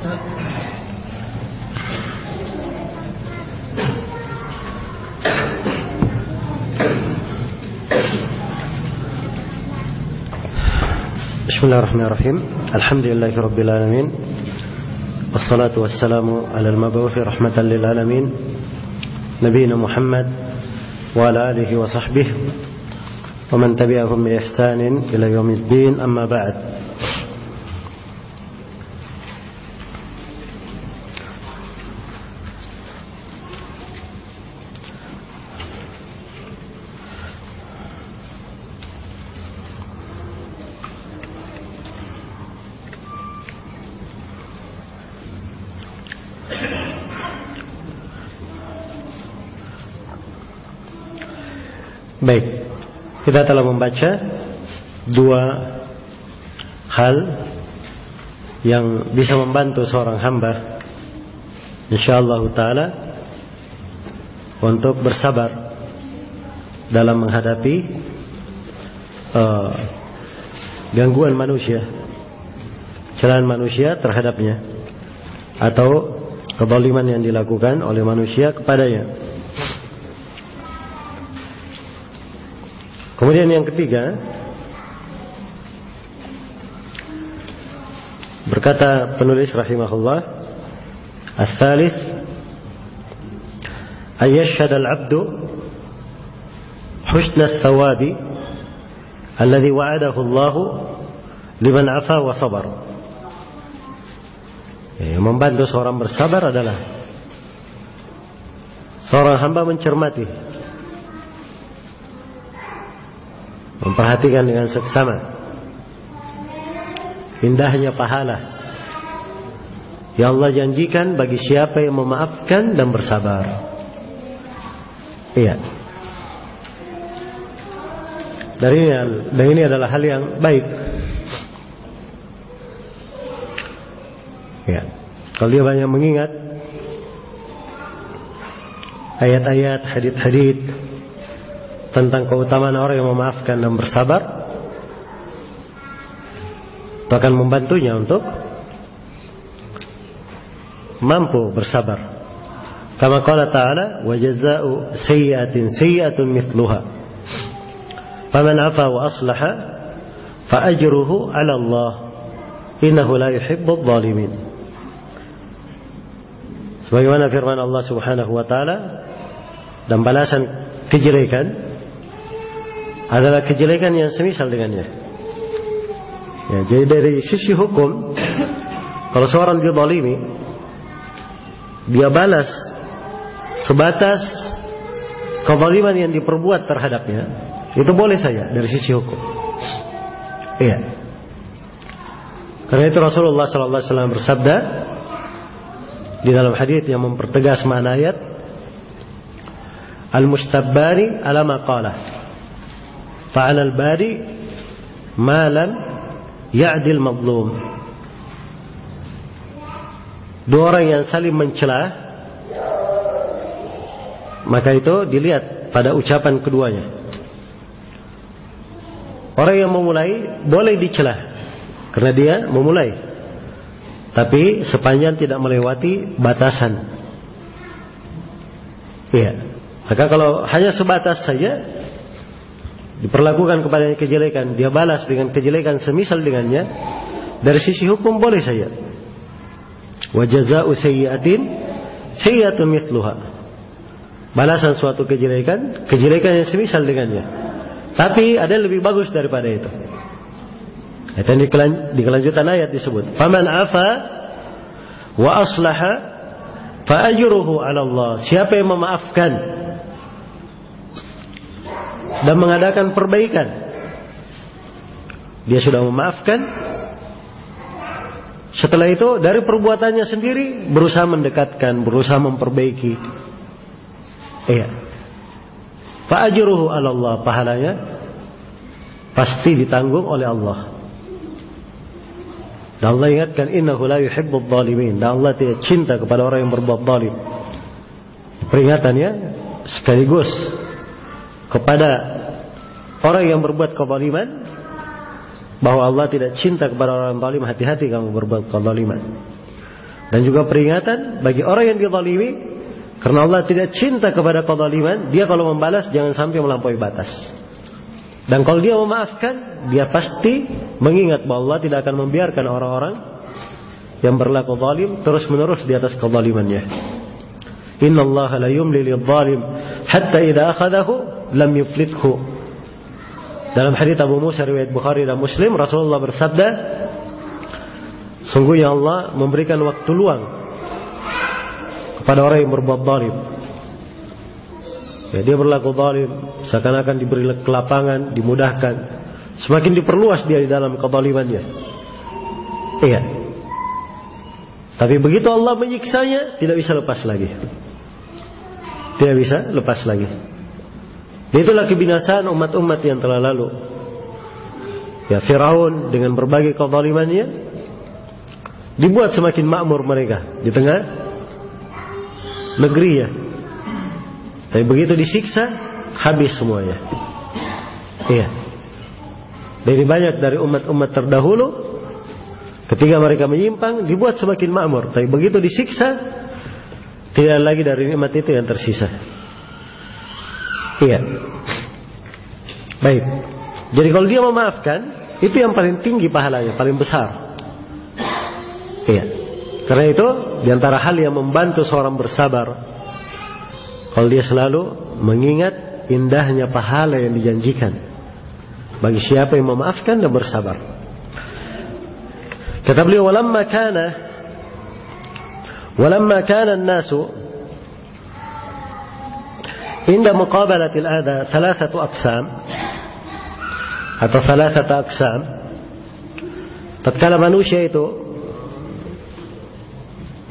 Bismillahirrahmanirrahim. Alhamdulillahirabbil alamin. Wassalatu wassalamu alal mabu'uts rahmatan lil alamin. Nabiyina Muhammad wa ala alihi wa sahbihi wa man tabi'ahum bi ihsanin ila yaumiddin. Amma ba'd. Baik, kita telah membaca dua hal yang bisa membantu seorang hamba insyaallah ta'ala untuk bersabar dalam menghadapi gangguan manusia, celaan manusia terhadapnya, atau kezaliman yang dilakukan oleh manusia kepadanya. Kemudian yang ketiga, berkata penulis rahimahullah, ats-tsalits ayyashhad al-'abdu husna ats-tsawabi alladhi wa'adahu Allah liman 'afa wa sabar. Membantu seorang bersabar adalah seorang hamba mencermati, memperhatikan dengan seksama indahnya pahala yang Allah janjikan bagi siapa yang memaafkan dan bersabar. Iya. Dan ini adalah hal yang baik. Ya. Kalau dia banyak mengingat ayat-ayat, hadits-hadits tentang keutamaan orang yang memaafkan dan bersabar, itu akan membantunya untuk mampu bersabar. Kama qala ta'ala, wa jazaa'u sayyi'atin sayyi'atun mithluha faman 'afa wa aslaha fa ajruhu 'ala Allah innahu la yuhibbudz zalimin. Sebagaimana firman Allah Subhanahu wa taala, dan balasan kejelekan adalah kejelekan yang semisal dengannya. Ya, jadi dari sisi hukum, kalau seorang dizalimi, dia balas sebatas kezaliman yang diperbuat terhadapnya, itu boleh saja dari sisi hukum. Iya. Karena itu Rasulullah SAW bersabda di dalam hadits yang mempertegas makna ayat, al-mustabbani ala ma qala fa'ala al-bari ma lam ya'dil mazlum. Dua orang yang saling mencela, maka itu dilihat pada ucapan keduanya. Orang yang memulai boleh dicela karena dia memulai, tapi sepanjang tidak melewati batasan. Iya. Maka kalau hanya sebatas saja diperlakukan kepadanya kejelekan, dia balas dengan kejelekan semisal dengannya, dari sisi hukum boleh saja. Wa jazaa'u sayyi'atin sayyi'atun mithluha. Balasan suatu kejelekan, kejelekan yang semisal dengannya. Tapi ada yang lebih bagus daripada itu. Dan di kelanjutan ayat disebut, faman 'afa wa aslaha fa ajruhu 'ala Allah. Siapa yang memaafkan dan mengadakan perbaikan, dia sudah memaafkan. Setelah itu dari perbuatannya sendiri berusaha mendekatkan, berusaha memperbaiki. Iya. Fa ajruhu 'ala Allah, pahalanya pasti ditanggung oleh Allah. Dan Allah ingatkan, innahu la yuhibbudz zalimin, dan Allah tidak cinta kepada orang yang berbuat zalim. Peringatannya sekaligus kepada orang yang berbuat kezaliman, bahwa Allah tidak cinta kepada orang zalim. Hati-hati kamu berbuat kezaliman. Dan juga peringatan bagi orang yang dizalimi, karena Allah tidak cinta kepada kezaliman. Dia kalau membalas jangan sampai melampaui batas. Dan kalau dia memaafkan, dia pasti mengingat bahwa Allah tidak akan membiarkan orang-orang yang berlaku zalim terus menerus di atas kezalimannya. Innallaha la yumli lidh-dhalim hatta idza akhadahu lam yuflithu. Dalam hadits Abu Musa riwayat Bukhari dan Muslim, Rasulullah bersabda, sungguhnya Allah memberikan waktu luang kepada orang yang berbuat zalim. Ya, dia berlaku zalim, seakan-akan diberi kelapangan, dimudahkan, semakin diperluas dia di dalam kezalimannya. Iya. Tapi begitu Allah menyiksanya, tidak bisa lepas lagi. Tidak bisa lepas lagi. Itulah kebinasaan umat-umat yang telah lalu. Ya, Firaun dengan berbagai kezalimannya dibuat semakin makmur mereka di tengah negeri ya. Tapi begitu disiksa, habis semuanya. Iya. Dari banyak dari umat-umat terdahulu, ketika mereka menyimpang, dibuat semakin makmur. Tapi begitu disiksa, tidak lagi dari nikmat itu yang tersisa. Iya. Baik. Jadi kalau dia memaafkan, itu yang paling tinggi pahalanya, paling besar. Iya. Karena itu diantara hal yang membantu seorang bersabar, kalau dia selalu mengingat indahnya pahala yang dijanjikan bagi siapa yang memaafkan dan bersabar. Kata beliau, walamma kana an-nasu inda muqabalati al-adha thalathatu aqsam atau thalathata aqsam. Tatkala manusia itu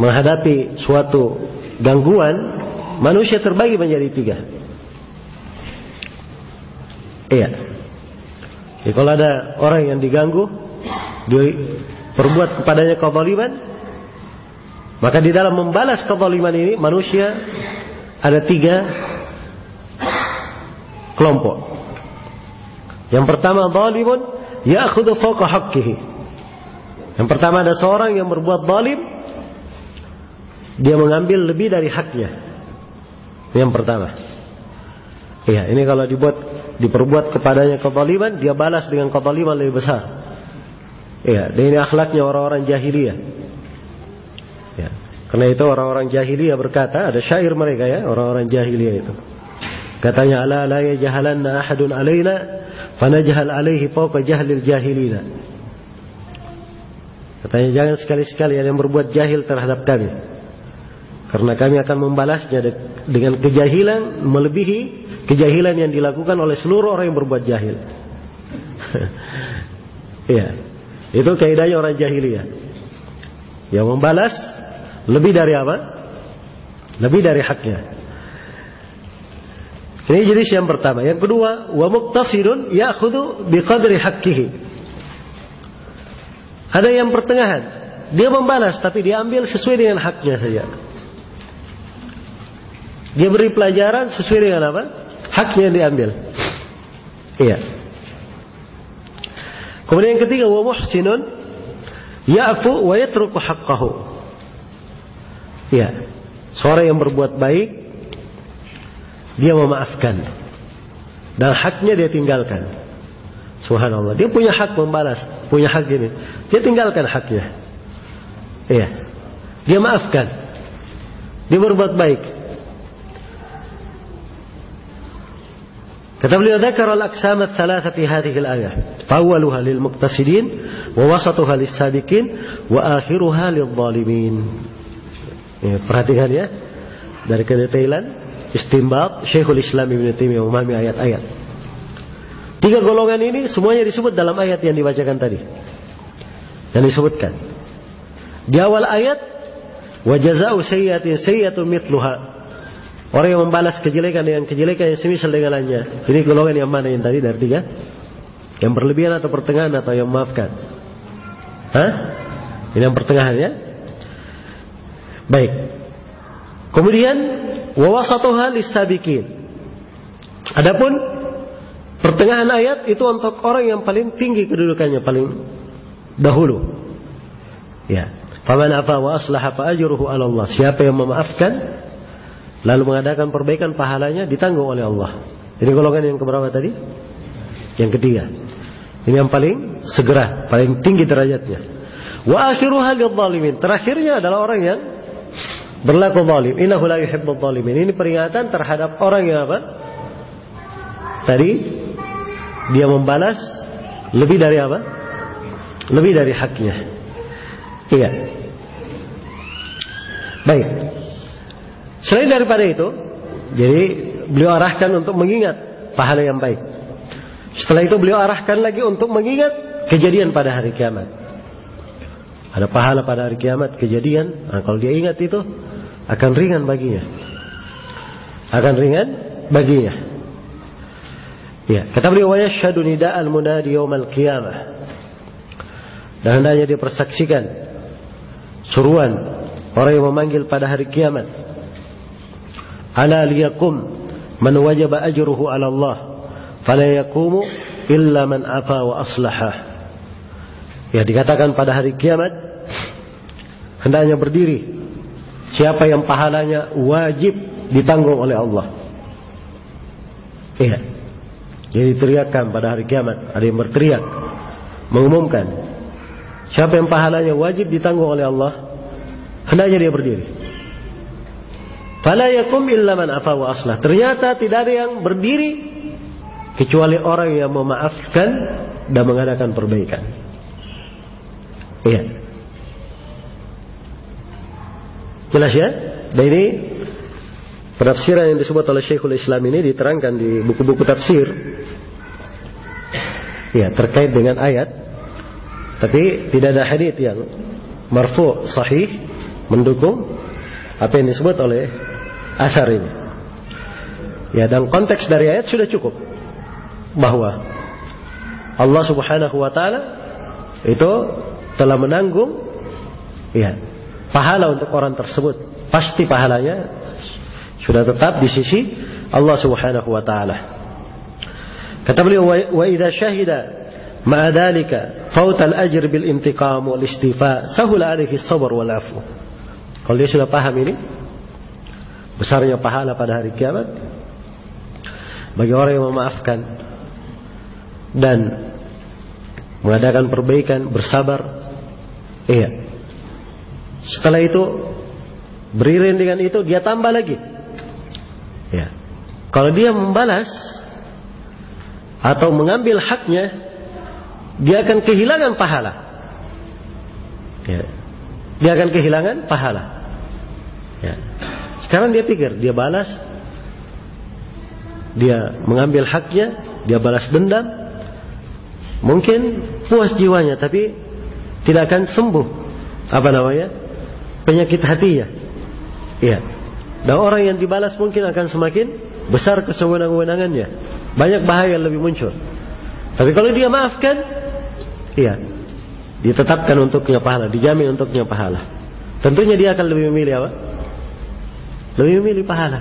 menghadapi suatu gangguan, manusia terbagi menjadi 3. Iya. Jadi kalau ada orang yang diganggu, diperbuat kepadanya kezaliman, maka di dalam membalas kezaliman ini manusia ada 3 kelompok. Yang pertama, zalimun ya'khudhu fawqa haqqihi. Yang pertama, ada seorang yang berbuat zalim, dia mengambil lebih dari haknya. Yang pertama. Iya, ini kalau diperbuat kepadanya kezaliman, dia balas dengan kezaliman lebih besar. Iya, dan ini akhlaknya orang-orang jahiliyah. Ya. Karena itu orang-orang jahiliyah berkata, ada syair mereka ya, orang-orang jahiliyah itu. Katanya, ala la yajhalanna ahadun alaina fanajhal alaihi fawqa jahlil jahilina. Katanya, jangan sekali-sekali ada yang berbuat jahil terhadap kami, karena kami akan membalasnya dengan kejahilan melebihi kejahilan yang dilakukan oleh seluruh orang yang berbuat jahil. Iya. Itu kaidahnya orang jahiliyah. Yang membalas lebih dari apa? Lebih dari haknya. Ini jenis yang pertama. Yang kedua, wa muqtasidun ya'khudhu biqadri haqqihi. Ada yang pertengahan. Dia membalas tapi dia ambil sesuai dengan haknya saja. Dia beri pelajaran sesuai dengan apa? Haknya yang diambil. Iya. Kemudian yang ketiga, wa muhsinun ya'fu wa yatruku haqqahu. Iya. Seorang yang berbuat baik, dia memaafkan, dan haknya dia tinggalkan. Subhanallah. Dia punya hak membalas, punya hak ini, dia tinggalkan haknya. Iya. Dia maafkan. Dia berbuat baik. Kata beliau, dzakara al-aqsam ats-tsalatsa fi hadhihi al-ayah. Awwaluha lil muqtasidin, wa wasatuha lis sabiqin, wa akhiruha lil zalimin. Perhatikan ya, dari kedetailan istinbat Syekhul Islam Ibnu Taimiyah memahami ayat-ayat. 3 golongan ini semuanya disebut dalam ayat yang dibacakan tadi. Yang disebutkan di awal ayat, wa jazaa'u sayyi'atin sayyi'atun mithluha. Orang yang membalas kejelekan dengan kejelekan yang semisal dengannya. Ini golongan yang mana yang tadi dari 3? Yang berlebihan atau pertengahan atau yang memaafkan? Hah? Ini yang pertengahan ya. Baik. Kemudian wa wasatuha lis-sabiqin. Adapun pertengahan ayat itu untuk orang yang paling tinggi kedudukannya, paling dahulu. Ya. Faman afa wa aslaha fa ajruhu 'ala Allah. Siapa yang memaafkan lalu mengadakan perbaikan, pahalanya ditanggung oleh Allah. Ini golongan yang keberapa tadi? Yang ketiga. Ini yang paling segera, paling tinggi derajatnya. Wa akhiruha lidh-dhalimin. Terakhirnya adalah orang yang berlaku zalim. Innahu la yuhibbudz zalimin. Ini peringatan terhadap orang yang apa? Tadi dia membalas lebih dari apa? Lebih dari haknya. Iya. Baik. Selain daripada itu, jadi beliau arahkan untuk mengingat pahala yang baik. Setelah itu beliau arahkan lagi untuk mengingat kejadian pada hari kiamat. Ada pahala pada hari kiamat, kejadian. Nah, kalau dia ingat itu akan ringan baginya. Akan ringan baginya. Ya, kata beliau, wa yashhadu nida'al munadi yaumal qiyamah. Dan hendaknya dia persaksikan seruan orang yang memanggil pada hari kiamat. Ala liyakum man wajaba ajruhu 'ala Allah, fala yaqumu illa man afa wa aslaha. Ya, dikatakan pada hari kiamat hendaknya berdiri siapa yang pahalanya wajib ditanggung oleh Allah. Iya. Jadi teriakan pada hari kiamat, ada yang berteriak mengumumkan siapa yang pahalanya wajib ditanggung oleh Allah, hendaknya dia berdiri. Fala yakum illa man afa wa aslah. Ternyata tidak ada yang berdiri kecuali orang yang memaafkan dan mengadakan perbaikan. Iya. Jelas ya? Dan ini penafsiran yang disebut oleh Syekhul Islam ini diterangkan di buku-buku tafsir. Ya, terkait dengan ayat. Tapi tidak ada hadits yang marfu' sahih mendukung apa yang disebut oleh asar ini. Ya, dan konteks dari ayat sudah cukup bahwa Allah Subhanahu wa taala itu telah menanggung ya pahala untuk orang tersebut. Pasti pahalanya sudah tetap di sisi Allah Subhanahu wa taala. Kata beliau, wa idza syahida ma'a dzalika fautal ajr bil intiqam wal istifa sahula alaihi sabr wal afu. Kalau dia sudah paham ini besarnya pahala pada hari kiamat bagi orang yang memaafkan dan mengadakan perbaikan, bersabar. Iya. Setelah itu beriring dengan itu dia tambah lagi. Ya. Kalau dia membalas atau mengambil haknya, dia akan kehilangan pahala. Ya. Dia akan kehilangan pahala. Ya. Sekarang dia pikir, dia balas, dia mengambil haknya, dia balas dendam, mungkin puas jiwanya, tapi tidak akan sembuh penyakit hatinya. Iya. Dan orang yang dibalas mungkin akan semakin besar kesewenang-wenangannya, banyak bahaya yang lebih muncul. Tapi kalau dia maafkan, iya, ditetapkan untuknya pahala, dijamin untuknya pahala. Tentunya dia akan lebih memilih apa? Lebih memilih pahala.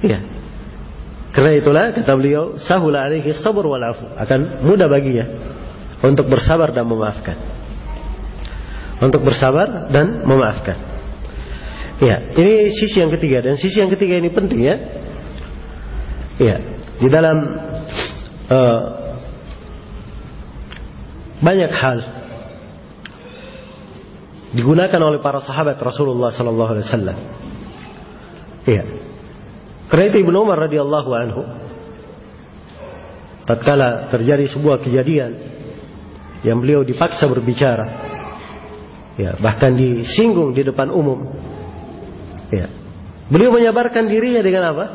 Iya. Karena itulah kata beliau, sahula alaihi sabr wal afu, akan mudah baginya untuk bersabar dan memaafkan. Untuk bersabar dan memaafkan. Ya, ini sisi yang ketiga, dan sisi yang ketiga ini penting ya. Ya, di dalam banyak hal digunakan oleh para sahabat Rasulullah sallallahu alaihi wasallam. Iya. Karena itu Ibnu Umar radhiyallahu anhu tatkala terjadi sebuah kejadian yang beliau dipaksa berbicara, ya, bahkan disinggung di depan umum, ya, beliau menyabarkan dirinya dengan apa?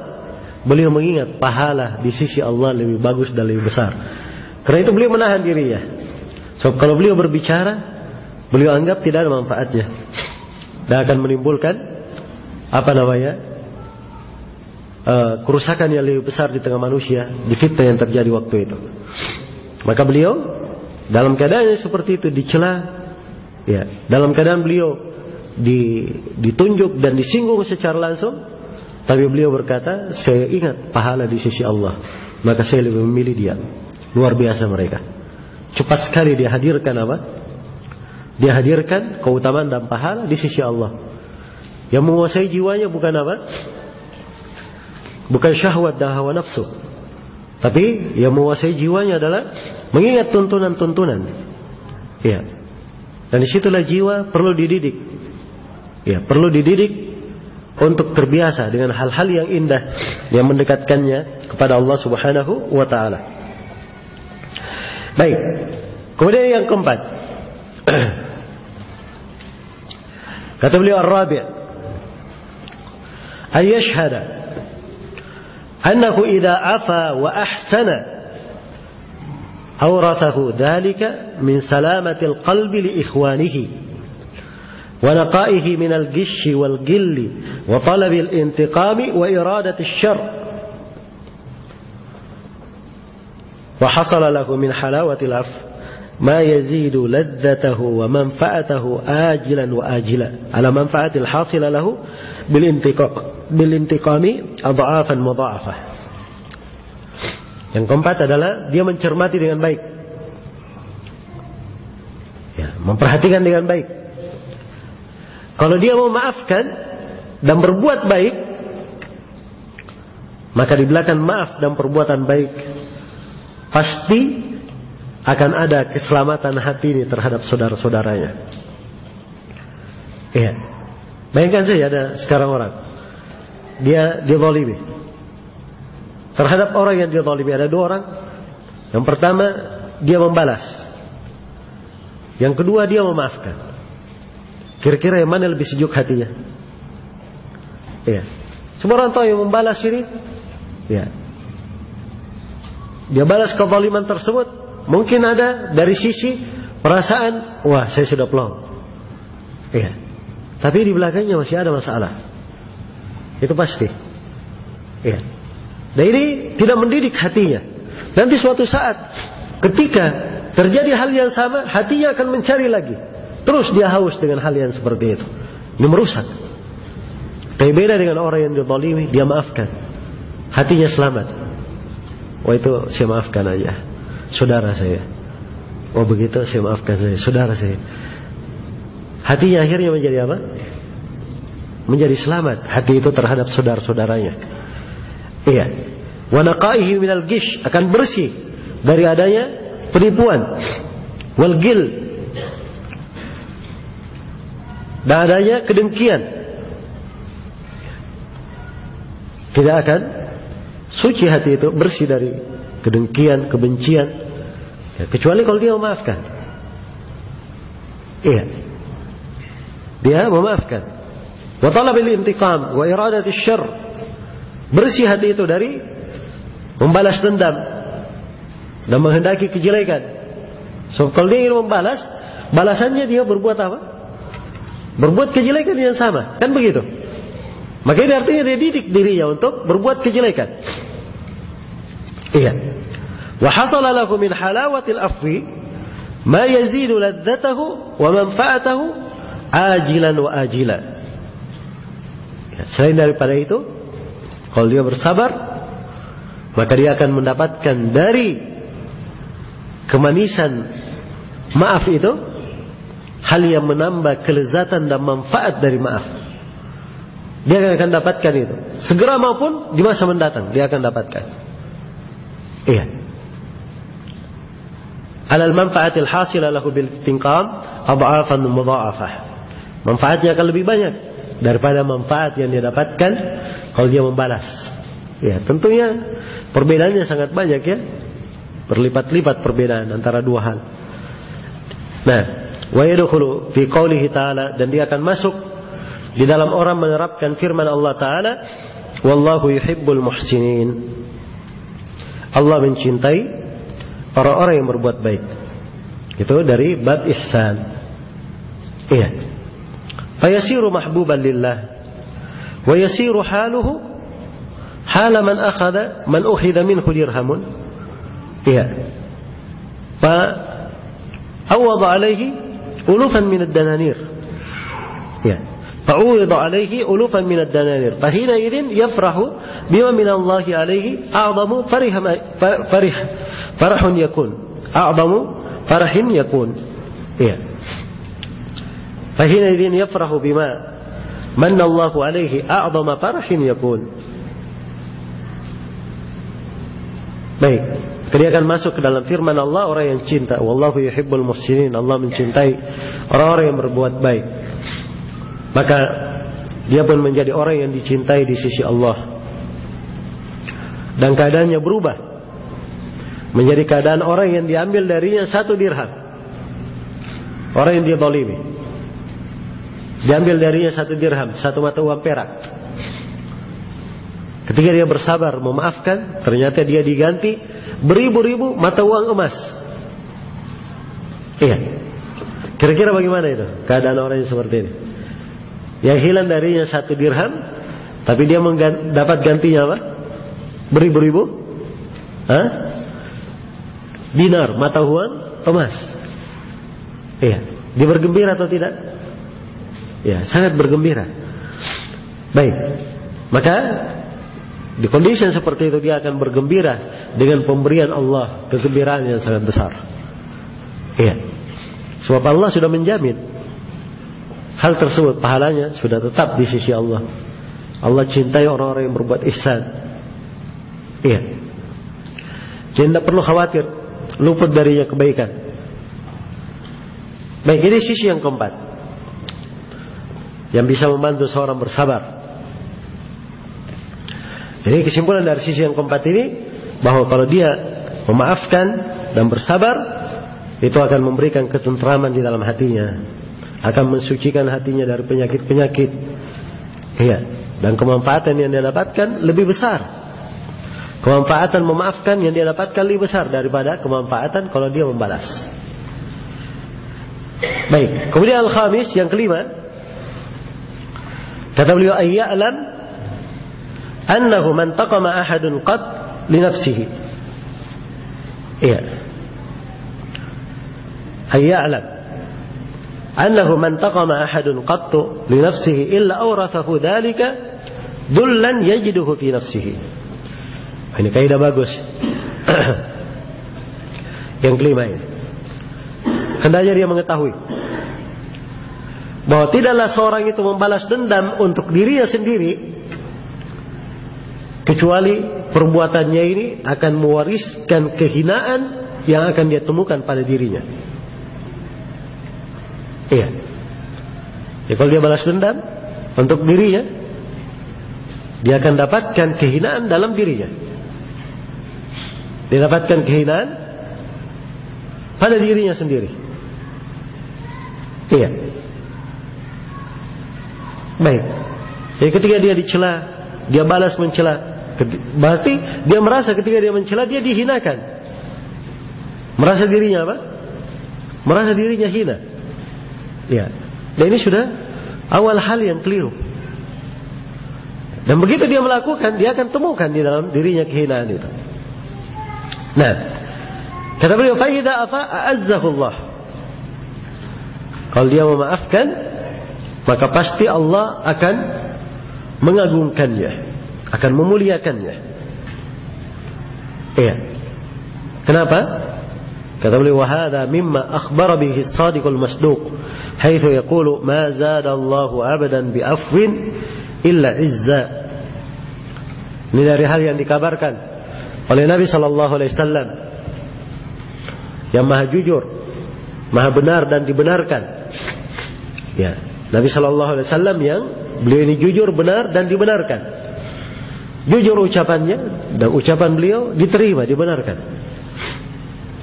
Beliau mengingat pahala di sisi Allah lebih bagus dan lebih besar. Karena itu beliau menahan dirinya. Sebab kalau beliau berbicara, beliau anggap tidak ada manfaatnya dan akan menimbulkan kerusakan yang lebih besar di tengah manusia, di fitnah yang terjadi waktu itu. Maka beliau dalam keadaan seperti itu dicela, ya, dalam keadaan beliau ditunjuk dan disinggung secara langsung, tapi beliau berkata, saya ingat pahala di sisi Allah, maka saya lebih memilih dia. Luar biasa mereka. Cepat sekali dia hadirkan Dia hadirkan keutamaan dan pahala di sisi Allah. Yang menguasai jiwanya bukan apa? Bukan syahwat dan hawa nafsu. Tapi yang menguasai jiwanya adalah mengingat tuntunan-tuntunan. Ya. Dan disitulah jiwa perlu dididik. Ya, perlu dididik untuk terbiasa dengan hal-hal yang indah yang mendekatkannya kepada Allah Subhanahu wa taala. Baik. Kemudian yang keempat. Kata beliau ar-rabi' ay yashhada annahu idza afa wa ahsana awrathahu dhalika min salamati al-qalbi li ikhwanihi wa naqaihi min al-ghish wal-gill wa talab al-intiqam wa iradati asy-syarr wa hasala lahu min halawati al-'afw ma yazidu ladzatahu wa manfa'atahu ajilan wa ajila ala manfa'atil hasila lahu bil intiqami adha'afan mudha'afah. Yang keempat adalah dia mencermati dengan baik, ya, memperhatikan dengan baik. Kalau dia mau maafkan dan berbuat baik, maka di belakang maaf dan perbuatan baik pasti akan ada keselamatan hati ini terhadap saudara-saudaranya. Iya. Bayangkan saja ada sekarang orang, dia zalimi. Terhadap orang yang dia zalimi ada dua orang. Yang pertama dia membalas. Yang kedua dia memaafkan. Kira-kira yang mana lebih sejuk hatinya? Iya. Semua orang tahu yang membalas ini, ya, dia balas kezaliman tersebut. Mungkin ada dari sisi perasaan, wah saya sudah plong. Iya. Tapi di belakangnya masih ada masalah. Itu pasti. Iya. Dan ini tidak mendidik hatinya. Nanti suatu saat ketika terjadi hal yang sama, hatinya akan mencari lagi. Terus dia haus dengan hal yang seperti itu. Ini merusak. Tapi beda dengan orang yang dizalimi, dia maafkan. Hatinya selamat. Wah itu saya maafkan aja. Saudara saya. Oh begitu, saya maafkan saya. Saudara saya. Hatinya akhirnya menjadi apa? Menjadi selamat. Hati itu terhadap saudara-saudaranya. Iya. Wa naqaihi minal ghish, akan bersih dari adanya penipuan. Wal gil, dan adanya kedengkian. Tidak akan suci hati itu, bersih dari kedengkian, kebencian, ya, kecuali kalau dia memaafkan. Iya, dia memaafkan. Wa talabil intiqam wa iradati syarr, bersih hati itu dari membalas dendam dan menghendaki kejelekan. So kalau dia ingin membalas, balasannya dia berbuat apa? Berbuat kejelekan yang sama, kan begitu? Maka ini artinya dia didik dirinya untuk berbuat kejelekan. Iya. Wa hasala lahu min halawatil afwi ma yazidu ladzatahu wa manfa'atahu ajilan wa ajila. Ya, selain daripada itu, kalau dia bersabar, maka dia akan mendapatkan dari kemanisan maaf itu hal yang menambah kelezatan dan manfaat dari maaf. Dia akan dapatkan itu segera maupun di masa mendatang, dia akan dapatkan. Iya. Alal manfaatil hasilah lahu bil intiqam adha'afan mudha'afah. Manfaatnya akan lebih banyak daripada manfaat yang dia dapatkan kalau dia membalas. Ya, tentunya perbedaannya sangat banyak ya. Berlipat-lipat perbedaan antara dua hal. Nah, wa yadkhulu fi qoulihi ta'ala, dan dia akan masuk di dalam orang menerapkan firman Allah Ta'ala, wallahu yuhibbul muhsinin. Allah mencintai orang-orang yang berbuat baik. Itu dari bab ihsan. Iya. Fayasiru mahbuban lillah wa yasiru haluhu hala man akhadha man ukhidha minhu dirhamun. Iya. Fa awada alaihi ulufan min ad-dananir. Iya. فعوض عليه ألوفا من الدنانير فحينئذ يفرح بما من الله عليه أعظم فرح يكون أعظم فرح يكون. Iya. Fahina idzin yafrahu bima manna Allahu alaihi a'dhama farahin yakun. Baik, dia akan masuk ke dalam firman Allah, orang yang cinta, wallahu yuhibbul muhsinin, Allah mencintai orang-orang yang berbuat baik. Maka dia pun menjadi orang yang dicintai di sisi Allah. Dan keadaannya berubah menjadi keadaan orang yang diambil darinya 1 dirham. Orang yang dia zalimi, diambil darinya 1 dirham, 1 mata uang perak. Ketika dia bersabar memaafkan, ternyata dia diganti beribu-ribu mata uang emas. Iya. Kira-kira bagaimana itu keadaan orang yang seperti ini? Yang hilang darinya 1 dirham, tapi dia dapat gantinya apa? Beribu-ribu dinar, mata uang emas. Iya. Dia bergembira atau tidak? Ya, sangat bergembira. Baik. Maka di kondisi yang seperti itu dia akan bergembira dengan pemberian Allah, kegembiraan yang sangat besar. Iya. Sebab Allah sudah menjamin hal tersebut, pahalanya sudah tetap di sisi Allah. Allah cintai orang-orang yang berbuat ihsan. Iya. Jadi tidak perlu khawatir luput darinya kebaikan. Baik, ini sisi yang keempat yang bisa membantu seorang bersabar. Jadi kesimpulan dari sisi yang keempat ini, bahwa kalau dia memaafkan dan bersabar, itu akan memberikan ketentraman di dalam hatinya, akan mensucikan hatinya dari penyakit-penyakit. Iya. Dan kemanfaatan yang dia dapatkan lebih besar. Kemanfaatan memaafkan yang dia dapatkan lebih besar daripada kemanfaatan kalau dia membalas. Baik. Kemudian al-khamis, yang kelima, kata beliau, ayya'lam annahu man taqama ahadun qad li nafsihi. Iya. Ayya'lam annahu man taqama ahadun qad li nafsihi illa awrathahu dhalika dhullan yajiduhu fi nafsihi. Ini kaidah bagus. Yang kelima ini, hendaknya dia mengetahui bahwa tidaklah seorang itu membalas dendam untuk dirinya sendiri, kecuali perbuatannya ini akan mewariskan kehinaan yang akan dia temukan pada dirinya. Iya. Ya, kalau dia balas dendam untuk dirinya, dia akan dapatkan kehinaan dalam dirinya. Dia dapatkan kehinaan pada dirinya sendiri. Iya. Baik. Jadi ketika dia dicela, dia balas mencela, berarti dia merasa ketika dia mencela dia dihinakan. Merasa dirinya apa? Merasa dirinya hina. Ya. Dan ini sudah awal hal yang keliru. Dan begitu dia melakukan, dia akan temukan di dalam dirinya kehinaan itu. Nah, kata beliau, fa idza afa a'azzahu Allah. Kalau dia memaafkan, maka pasti Allah akan mengagungkannya, akan memuliakannya. Iya. Kenapa? Kata beliau, wa hadza mimma akhbara bihi as-sadiqul masduq, haitsu yaqulu ma zada Allahu 'abdan bi afwin illa 'izza. Ini dari hal yang dikabarkan oleh Nabi sallallahu alaihi wasallam yang maha jujur, maha benar dan dibenarkan. Ya, Nabi sallallahu alaihi wasallam yang beliau ini jujur, benar dan dibenarkan. Jujur ucapannya dan ucapan beliau diterima, dibenarkan.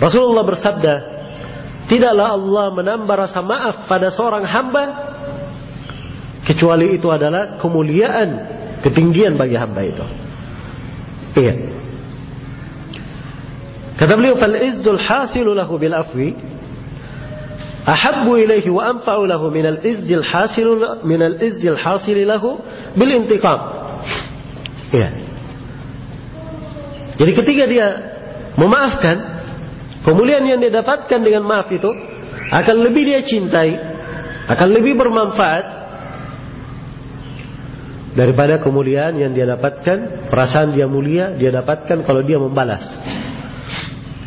Rasulullah bersabda, tidaklah Allah menambah rasa maaf pada seorang hamba kecuali itu adalah kemuliaan, ketinggian bagi hamba itu. Iya. Kata beliau, fal izzul hasilu lahu bil afwi ahabbu ilaihi wa anfa'u lahu min al izzil hasil lahu bil intiqam. Ya. Jadi ketika dia memaafkan, kemuliaan yang dia dapatkan dengan maaf itu akan lebih dia cintai, akan lebih bermanfaat daripada kemuliaan yang dia dapatkan, perasaan dia mulia dia dapatkan kalau dia membalas.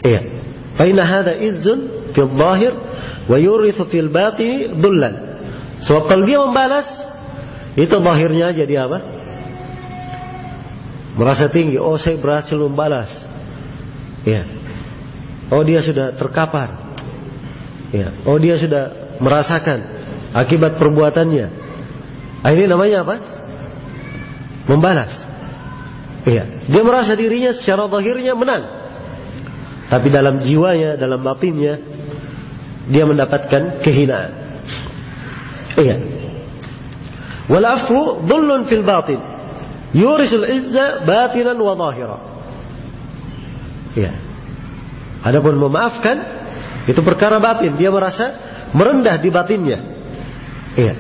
Iya. Fa inna hadza izzun fil zahir wa yurithu fil batin dhullan. Sebab kalau dia membalas, itu zahirnya aja dia apa? Merasa tinggi. Oh, saya berhasil membalas. Ya. Oh, dia sudah terkapar. Ya. Oh, dia sudah merasakan akibat perbuatannya. Ini namanya apa? Membalas. Iya. Dia merasa dirinya secara zahirnya menang. Tapi dalam jiwanya, dalam batinnya, dia mendapatkan kehinaan. Iya. Wal afu dhullun fil batin. Yurisul izza batinan wa zahira. Iya. Adapun memaafkan itu perkara batin, dia merasa merendah di batinnya. Iya.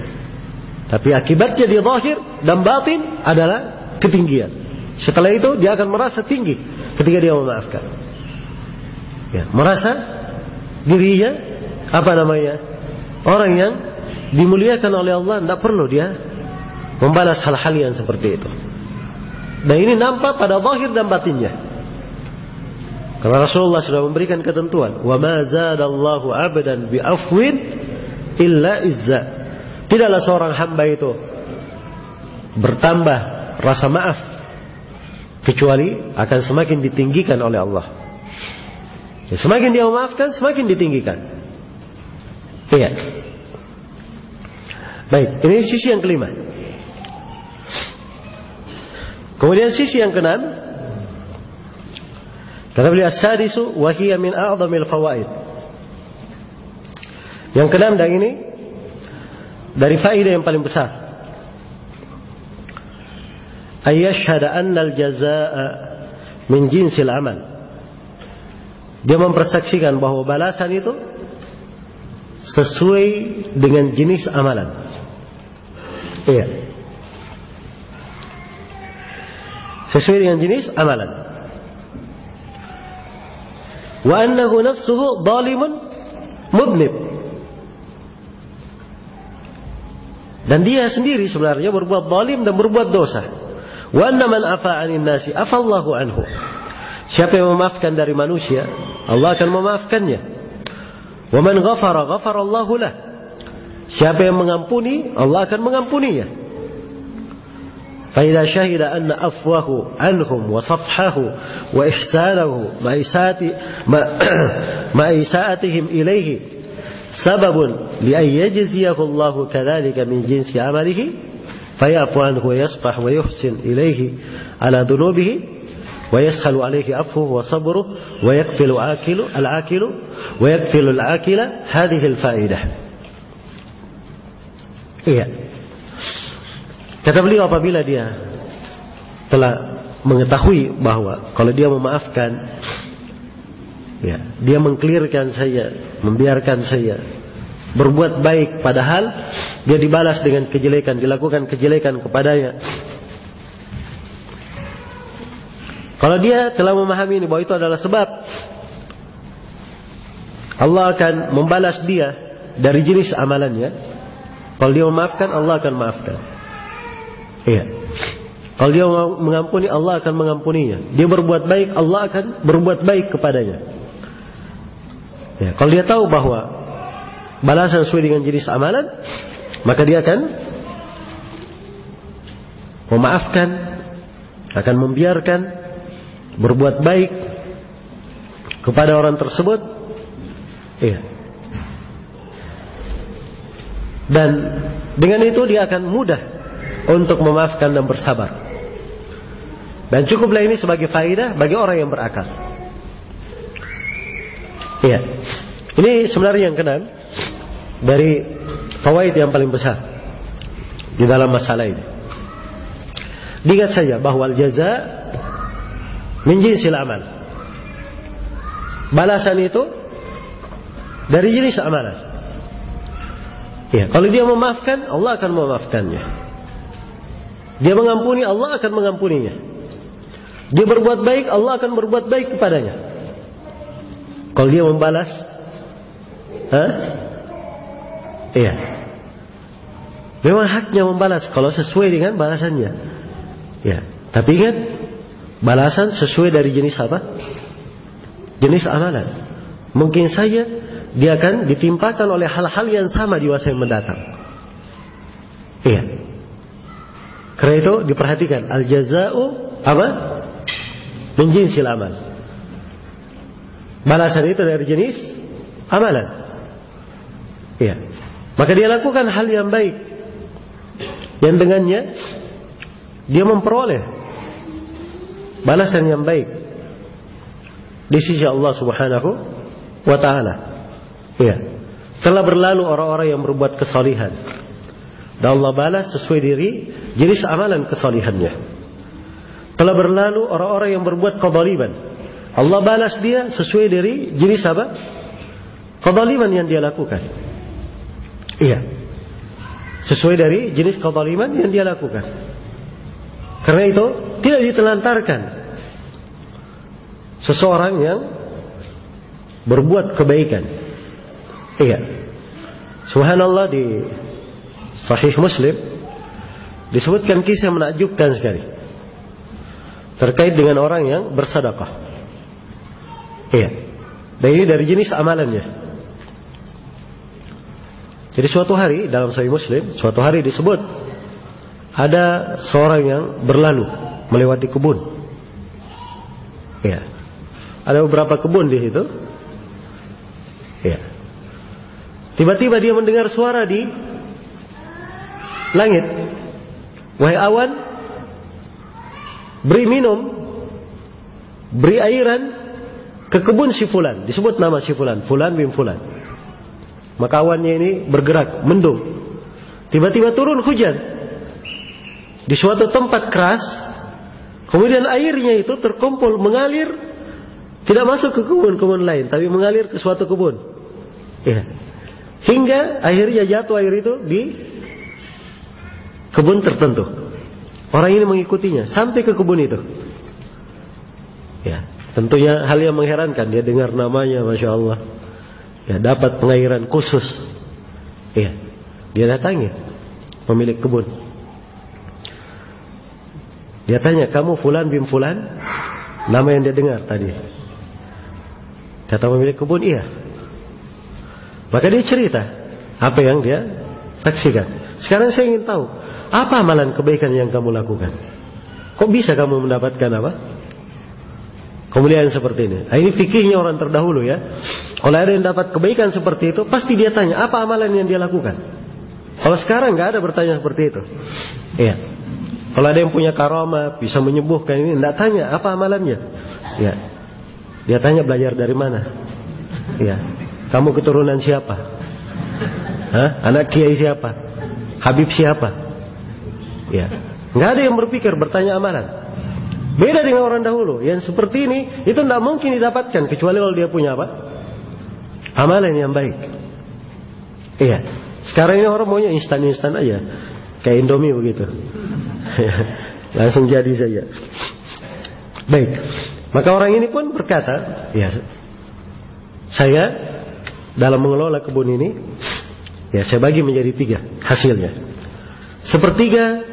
Tapi akibatnya di zahir dan batin adalah ketinggian. Setelah itu dia akan merasa tinggi ketika dia memaafkan. Ya, merasa dirinya apa namanya? Orang yang dimuliakan oleh Allah, tidak perlu dia membalas hal-hal yang seperti itu. Dan ini nampak pada zahir dan batinnya. Karena Rasulullah sudah memberikan ketentuan, wa ma zadallahu 'abdan bi afwin illa izza. Tidaklah seorang hamba itu bertambah rasa maaf kecuali akan semakin ditinggikan oleh Allah. Ya, semakin dia memaafkan, semakin ditinggikan. Iya. Baik, ini sisi yang kelima. Kemudian sisi yang keenam, kata beliau as-sadisu wa hiya min a'dhamil fawaid. Yang keenam dan ini dari faedah yang paling besar. Ayyashhada anna al-jazaa'a min jinsil amal. Dia mempersaksikan bahwa balasan itu sesuai dengan jenis amalan. Iya. Sesuai dengan jenis amalan. Wa annahu nafsuhu zalimun mudnib. Dan dia sendiri sebenarnya berbuat zalim dan berbuat dosa. Wa anna man afa 'anil nasi afallahu anhu. Siapa yang memaafkan dari manusia, Allah akan memaafkannya. Wa man ghafara ghafarallahu lah. Siapa yang mengampuni, Allah akan mengampuninya. Fa idza syahida anna afwahu anhum wa safhahu wa ihsanahu ma isaatihim ilaihi sababun li an yajziyahu Allah kadzalika min jinsi amalihi fayafu anhu wa yasfah wa yuhsin ilaihi ala dhunubihi wa yashalu alaihi afwuhu wa sabruhu wa yakfilu al-akilu wa yakfilu al-akila hadhihi al-faidah. Iya. Kata beliau apabila dia telah mengetahui bahwa kalau dia memaafkan, ya, dia mengklirkan saya, membiarkan saya berbuat baik, padahal dia dibalas dengan kejelekan, dilakukan kejelekan kepadanya. Kalau dia telah memahami ini bahwa itu adalah sebab Allah akan membalas dia dari jenis amalannya. Kalau dia memaafkan, Allah akan maafkan. Iya. Kalau dia mengampuni, Allah akan mengampuninya. Dia berbuat baik, Allah akan berbuat baik kepadanya. Ya, kalau dia tahu bahwa balasan sesuai dengan jenis amalan, maka dia akan memaafkan, akan membiarkan berbuat baik kepada orang tersebut. Iya. Dan dengan itu dia akan mudah untuk memaafkan dan bersabar. Dan cukuplah ini sebagai faedah bagi orang yang berakal. Iya. Ini sebenarnya yang keenam dari fawaid yang paling besar di dalam masalah ini. Diingat saja bahwa al-jaza min jinsil amal. Balasan itu dari jenis amalan. Ya, kalau dia memaafkan, Allah akan memaafkannya. Dia mengampuni, Allah akan mengampuninya. Dia berbuat baik, Allah akan berbuat baik kepadanya. Kalau dia membalas, iya, memang haknya membalas kalau sesuai dengan balasannya. Ya, tapi ingat, balasan sesuai dari jenis apa? Jenis amalan. Mungkin saja dia akan ditimpakan oleh hal-hal yang sama di masa yang mendatang. Iya. Karena itu diperhatikan, al jaza'u apa? Min jinsil amal. Balasan itu dari jenis amalan. Iya. Maka dia lakukan hal yang baik, yang dengannya dia memperoleh balasan yang baik di sisi Allah Subhanahu wa ta'ala. Iya. Telah berlalu orang-orang yang berbuat kesalihan, dan Allah balas sesuai diri jenis amalan kesalihannya. Telah berlalu orang-orang yang berbuat kezaliman, Allah balas dia sesuai dari jenis apa? Kezaliman yang dia lakukan. Iya. Sesuai dari jenis kezaliman yang dia lakukan. Karena itu tidak ditelantarkan seseorang yang berbuat kebaikan. Iya. Subhanallah, di Sahih Muslim disebutkan kisah menakjubkan sekali terkait dengan orang yang bersedekah. Iya. Dan ini dari jenis amalannya. Jadi suatu hari dalam Sahih Muslim, suatu hari disebut ada seorang yang berlalu melewati kebun. Iya. Ada beberapa kebun di situ. Iya. Tiba-tiba dia mendengar suara di langit. Wahai awan, beri minum, beri airan ke kebun si fulan. Disebut nama si fulan, fulan bin fulan. Maka awannya ini bergerak, mendung. Tiba-tiba turun hujan di suatu tempat keras. Kemudian airnya itu terkumpul, mengalir, tidak masuk ke kebun-kebun lain, tapi mengalir ke suatu kebun. Ya. Hingga akhirnya jatuh air itu di kebun tertentu. Orang ini mengikutinya sampai ke kebun itu. Ya, tentunya hal yang mengherankan, dia dengar namanya, masya Allah. Ya, dapat pengairan khusus. Ya, dia datangi pemilik kebun. Dia tanya, kamu fulan bin fulan? Nama yang dia dengar tadi. Kata pemilik kebun, iya. Maka dia cerita apa yang dia saksikan. Sekarang saya ingin tahu, apa amalan kebaikan yang kamu lakukan? Kok bisa kamu mendapatkan apa? Kemuliaan seperti ini. Nah, ini fikihnya orang terdahulu ya. Kalau ada yang dapat kebaikan seperti itu, pasti dia tanya, apa amalan yang dia lakukan? Kalau sekarang nggak ada bertanya seperti itu. Iya. Kalau ada yang punya karamah, bisa menyembuhkan ini, nggak tanya apa amalannya. Iya. Dia tanya belajar dari mana? Iya. Kamu keturunan siapa? Hah? Anak kiai siapa? Habib siapa? Ya, nggak ada yang berpikir bertanya amalan. Beda dengan orang dahulu yang seperti ini, itu tidak mungkin didapatkan kecuali kalau dia punya apa? Amalan yang baik. Iya. Sekarang ini orang maunya instan-instan aja, kayak Indomie begitu. Langsung jadi saja. Baik. Maka orang ini pun berkata, ya, saya dalam mengelola kebun ini, ya saya bagi menjadi 3 hasilnya. Sepertiga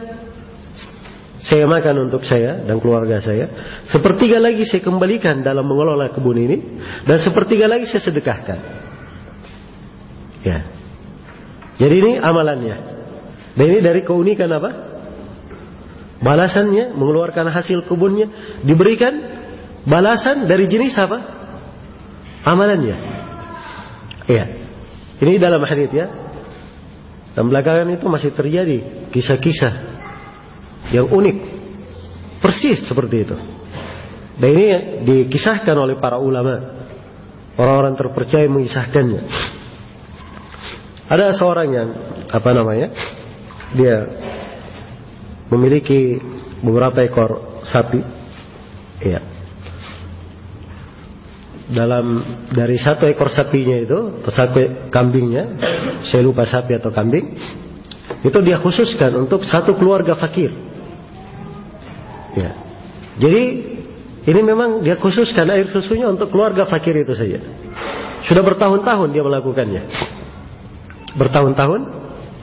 saya makan untuk saya dan keluarga saya. Sepertiga lagi saya kembalikan dalam mengelola kebun ini. Dan sepertiga lagi saya sedekahkan. Ya. Jadi ini amalannya. Dan ini dari keunikan apa? Balasannya, mengeluarkan hasil kebunnya, diberikan balasan dari jenis apa? Amalannya. Ya, ini dalam hadits ya. Dan belakangan itu masih terjadi kisah-kisah yang unik, persis seperti itu. Dan ini dikisahkan oleh para ulama, orang-orang terpercaya mengisahkannya. Ada seorang yang dia memiliki beberapa ekor sapi. Ya. Dari 1 ekor sapinya itu, atau sapi kambingnya, saya lupa sapi atau kambing, itu dia khususkan untuk 1 keluarga fakir. Ya. Jadi ini memang dia khususkan air susunya untuk keluarga fakir itu saja. Sudah bertahun-tahun dia melakukannya. Bertahun-tahun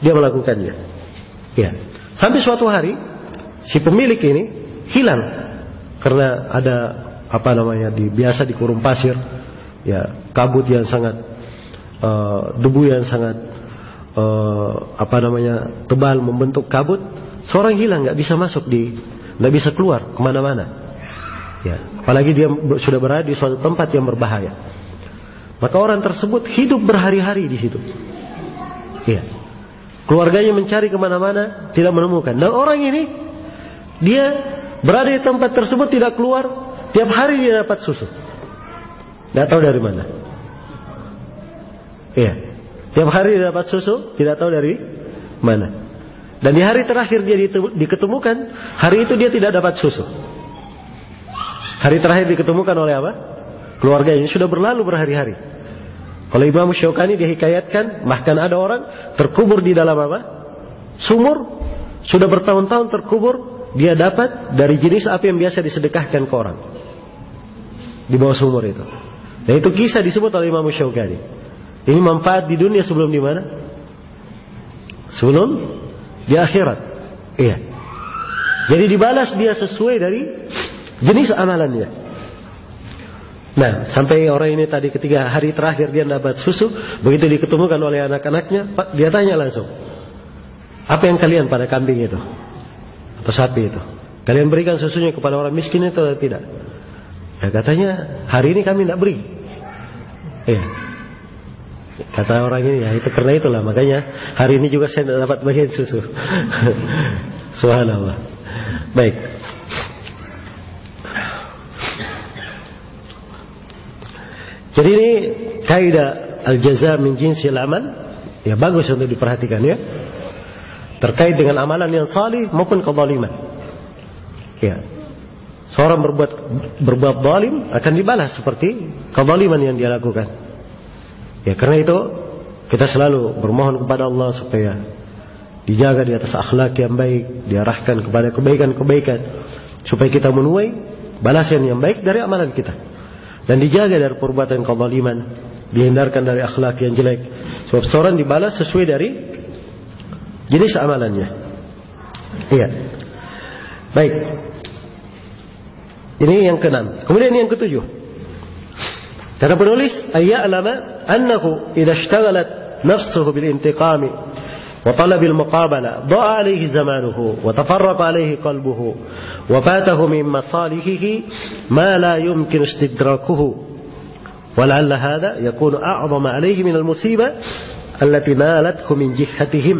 dia melakukannya. Ya. Sampai suatu hari si pemilik ini hilang karena ada biasa di kurung pasir, ya, kabut yang sangat, debu yang sangat tebal membentuk kabut, seorang hilang, nggak bisa masuk nggak bisa keluar kemana-mana. Ya, apalagi dia sudah berada di suatu tempat yang berbahaya. Maka orang tersebut hidup berhari-hari di situ. Ya, keluarganya mencari kemana-mana tidak menemukan. Dan orang ini dia berada di tempat tersebut tidak keluar, tiap hari dia dapat susu. Tidak tahu dari mana. Iya, tiap hari dia dapat susu, tidak tahu dari mana. Dan di hari terakhir dia diketemukan, hari itu dia tidak dapat susu. Hari terakhir diketemukan oleh apa? Keluarganya. Sudah berlalu berhari-hari. Kalau Imam Syaukani dia hikayatkan, bahkan ada orang terkubur di dalam apa? Sumur. Sudah bertahun-tahun terkubur, dia dapat dari jenis api yang biasa disedekahkan ke orang di bawah sumur itu. Dan itu kisah disebut oleh Imam Syaukani. Ini manfaat di dunia sebelum di mana? Sebelum di akhirat. Iya. Jadi dibalas dia sesuai dari jenis amalannya. Nah, sampai orang ini tadi ketika hari terakhir dia dapat susu, begitu diketemukan oleh anak-anaknya, dia tanya langsung, apa yang kalian pada kambing itu atau sapi itu? Kalian berikan susunya kepada orang miskin itu atau tidak? Ya, katanya hari ini kami tidak beri. Iya. Kata orang ini, ya itu karena itulah makanya hari ini juga saya tidak dapat bagian susu. Subhanallah. Baik. Jadi ini kaidah al-jaza min jinsil amal, ya bagus untuk diperhatikan ya. Terkait dengan amalan yang salih maupun kezaliman. Ya. Seorang berbuat zalim akan dibalas seperti kezaliman yang dia lakukan. Ya, karena itu kita selalu bermohon kepada Allah supaya dijaga di atas akhlak yang baik, diarahkan kepada kebaikan-kebaikan supaya kita menuai balasan yang baik dari amalan kita. Dan dijaga dari perbuatan kezaliman, dihindarkan dari akhlak yang jelek. Sebab seorang dibalas sesuai dari jenis amalannya. Iya. Baik. Ini yang ke-6. Kemudian yang ke-7. Kata penulis, ayya'lama annahu idza ishtaghalat nafsuhu bil intiqami wa talab al muqabala da'a alayhi zamanuhu wa tafarraqa alayhi qalbuhu wa fatahu min masalihihi ma la yumkin istidrakuhu wa la'alla hadha yakunu a'zama alayhi min al musibah allati nalathu min jihhatihim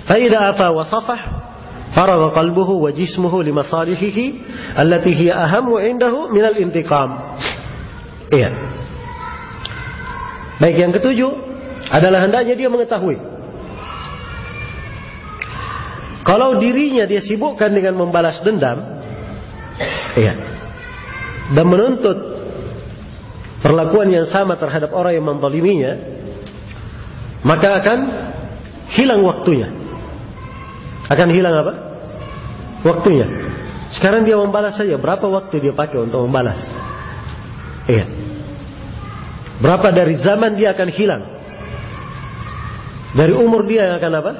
fa idza afa wa safah faragha qalbuhu wa jismuhu li masalihihi allati hiya ahammu 'indahu min al intiqam. Iya. Baik, yang ke-7 adalah hendaknya dia mengetahui kalau dirinya dia sibukkan dengan membalas dendam, iya, dan menuntut perlakuan yang sama terhadap orang yang menzaliminya, maka akan hilang waktunya. Akan hilang apa? Waktunya. Sekarang dia membalas saja, berapa waktu dia pakai untuk membalas? Iya. Berapa dari zaman dia akan hilang? Dari umur dia yang akan apa?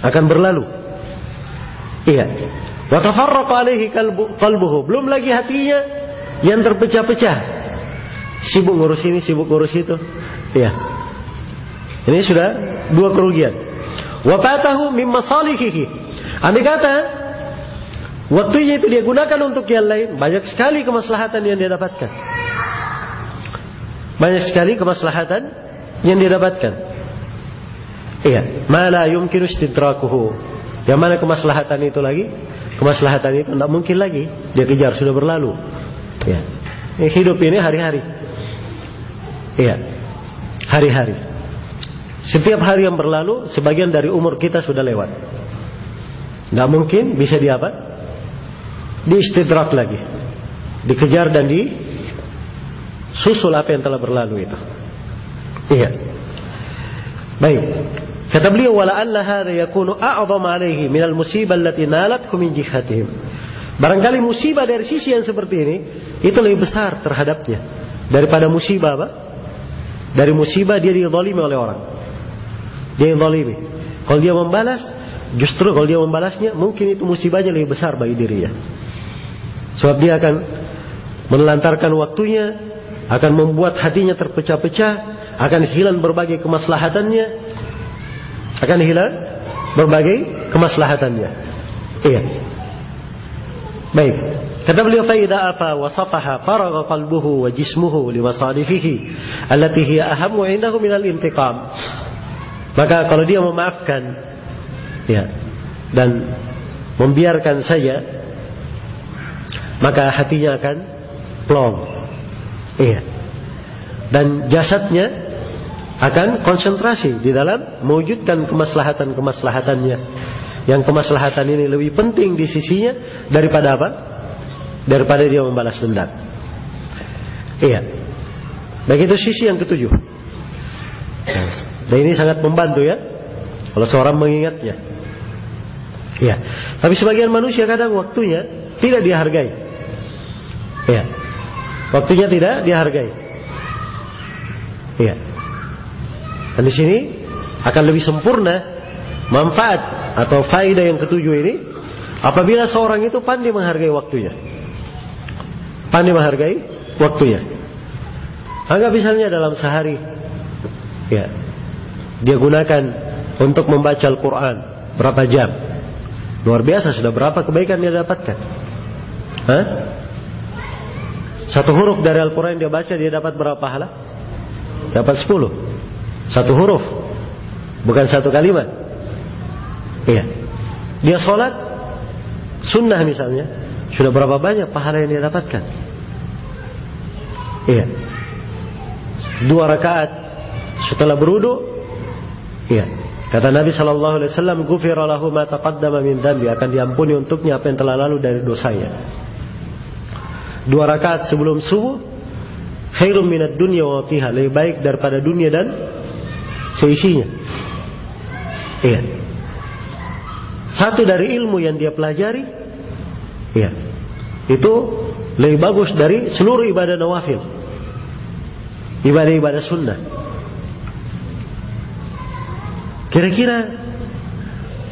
Akan berlalu. Iya. Wa tafarraqa alaihi qalbuhu. Belum lagi hatinya yang terpecah-pecah. Sibuk ngurus ini, sibuk ngurus itu. Iya. Ini sudah dua kerugian. Wa fatahu min masalihihi. Andai kata waktunya itu dia gunakan untuk yang lain, banyak sekali kemaslahatan yang dia dapatkan. Banyak sekali kemaslahatan yang dia dapatkan. Iya, ma la yumkinu istidrakuhu. Yang mana kemaslahatan itu lagi? Kemaslahatan itu tidak mungkin lagi dia kejar, sudah berlalu. Ya. Hidup ini hari-hari. Iya. Hari-hari. Setiap hari yang berlalu, sebagian dari umur kita sudah lewat. Tidak mungkin bisa di apa? Diistidrak lagi. Dikejar dan disusul apa yang telah berlalu itu. Iya. Baik. Kata beliau, wala'alla hadha yakunu a'zama alaihi minal musibah allati nalathu min jihhatihim. Barangkali musibah dari sisi yang seperti ini itu lebih besar terhadapnya daripada musibah apa? Dari musibah dia dizalimi oleh orang. Dia zalimi. Kalau dia membalas, justru kalau dia membalasnya, mungkin itu musibahnya lebih besar bagi dirinya. Sebab dia akan menelantarkan waktunya, akan membuat hatinya terpecah-pecah, akan hilang berbagai kemaslahatannya. Akan hilang berbagai kemaslahatannya. Iya. Baik. Kata beliau, "Faida afa wa safaha faragha qalbuhu wa jismuhu limasalihihi allati hiya ahammu 'indahu minal intiqam." Maka kalau dia memaafkan, ya, dan membiarkan saja, maka hatinya akan plong. Iya. Dan jasadnya akan konsentrasi di dalam mewujudkan kemaslahatan-kemaslahatannya. Yang kemaslahatan ini lebih penting di sisinya daripada apa? Daripada dia membalas dendam. Iya. Baik, itu sisi yang ketujuh. Dan ini sangat membantu ya, kalau seorang mengingatnya. Iya. Tapi sebagian manusia kadang waktunya tidak dihargai. Iya. Waktunya tidak dihargai. Iya. Dan di sini akan lebih sempurna manfaat atau faedah yang ketujuh ini apabila seorang itu pandai menghargai waktunya. Pandai menghargai waktunya. Anggap misalnya dalam sehari, ya, dia gunakan untuk membaca Al-Quran berapa jam? Luar biasa, sudah berapa kebaikan dia dapatkan? Hah? Satu huruf dari Al-Quran dia baca, dia dapat berapa pahala? Dapat 10. Satu huruf, bukan satu kalimat. Iya. Dia sholat sunnah misalnya, sudah berapa banyak pahala yang dia dapatkan? Iya. 2 rakaat setelah berwudu, iya. Kata Nabi sallallahu alaihi wasallam, "Ghufira lahu ma taqaddama min dzambi," akan diampuni untuknya apa yang telah lalu dari dosanya. 2 rakaat sebelum subuh, khairum minad dunya wa fiha, lebih baik daripada dunia dan seisinya. Iya. Satu dari ilmu yang dia pelajari, iya, itu lebih bagus dari seluruh ibadah nawafil, ibadah-ibadah sunnah. Kira-kira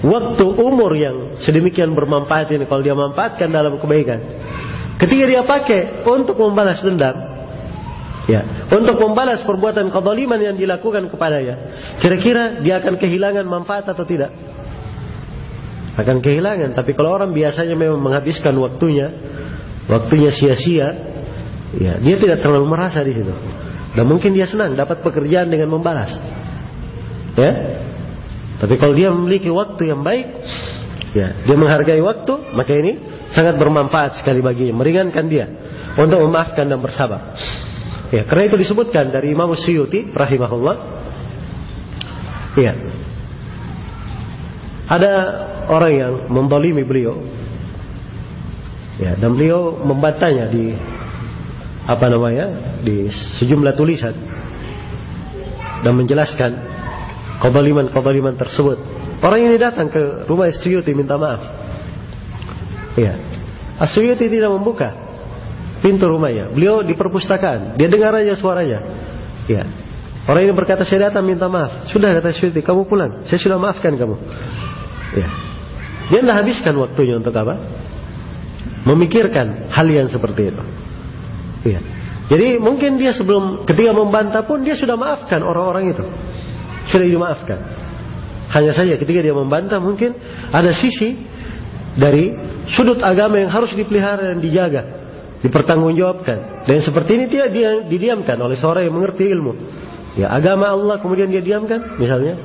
waktu umur yang sedemikian bermanfaat ini, kalau dia manfaatkan dalam kebaikan, ketika dia pakai untuk membalas dendam, ya, untuk membalas perbuatan kezaliman yang dilakukan kepadanya, kira-kira dia akan kehilangan manfaat atau tidak? Akan kehilangan. Tapi kalau orang biasanya memang menghabiskan waktunya sia-sia, ya, dia tidak terlalu merasa di situ. Dan mungkin dia senang dapat pekerjaan dengan membalas. Ya. Tapi kalau dia memiliki waktu yang baik, ya, dia menghargai waktu, maka ini sangat bermanfaat sekali baginya, meringankan dia untuk memaafkan dan bersabar. Ya, karena itu disebutkan dari Imam Suyuti rahimahullah. Ya. Ada orang yang menzalimi beliau. Ya, dan beliau membantahnya di di sejumlah tulisan dan menjelaskan kezaliman tersebut. Orang ini datang ke rumah Suyuti minta maaf. Ya. Suyuti tidak membuka pintu rumahnya. Beliau di perpustakaan, dia dengar aja suaranya. Ya. Orang ini berkata, "Saya datang minta maaf." "Sudah," kata Suyuti, "kamu pulang. Saya sudah maafkan kamu." Ya. Dia tidak habiskan waktunya untuk apa? Memikirkan hal yang seperti itu. Ya. Jadi mungkin dia ketika membantah pun dia sudah maafkan orang-orang itu. Sudah dimaafkan. Hanya saja ketika dia membantah mungkin ada sisi dari sudut agama yang harus dipelihara dan dijaga, dipertanggungjawabkan. Dan seperti ini dia didiamkan oleh seorang yang mengerti ilmu. Ya, agama Allah kemudian dia diamkan, misalnya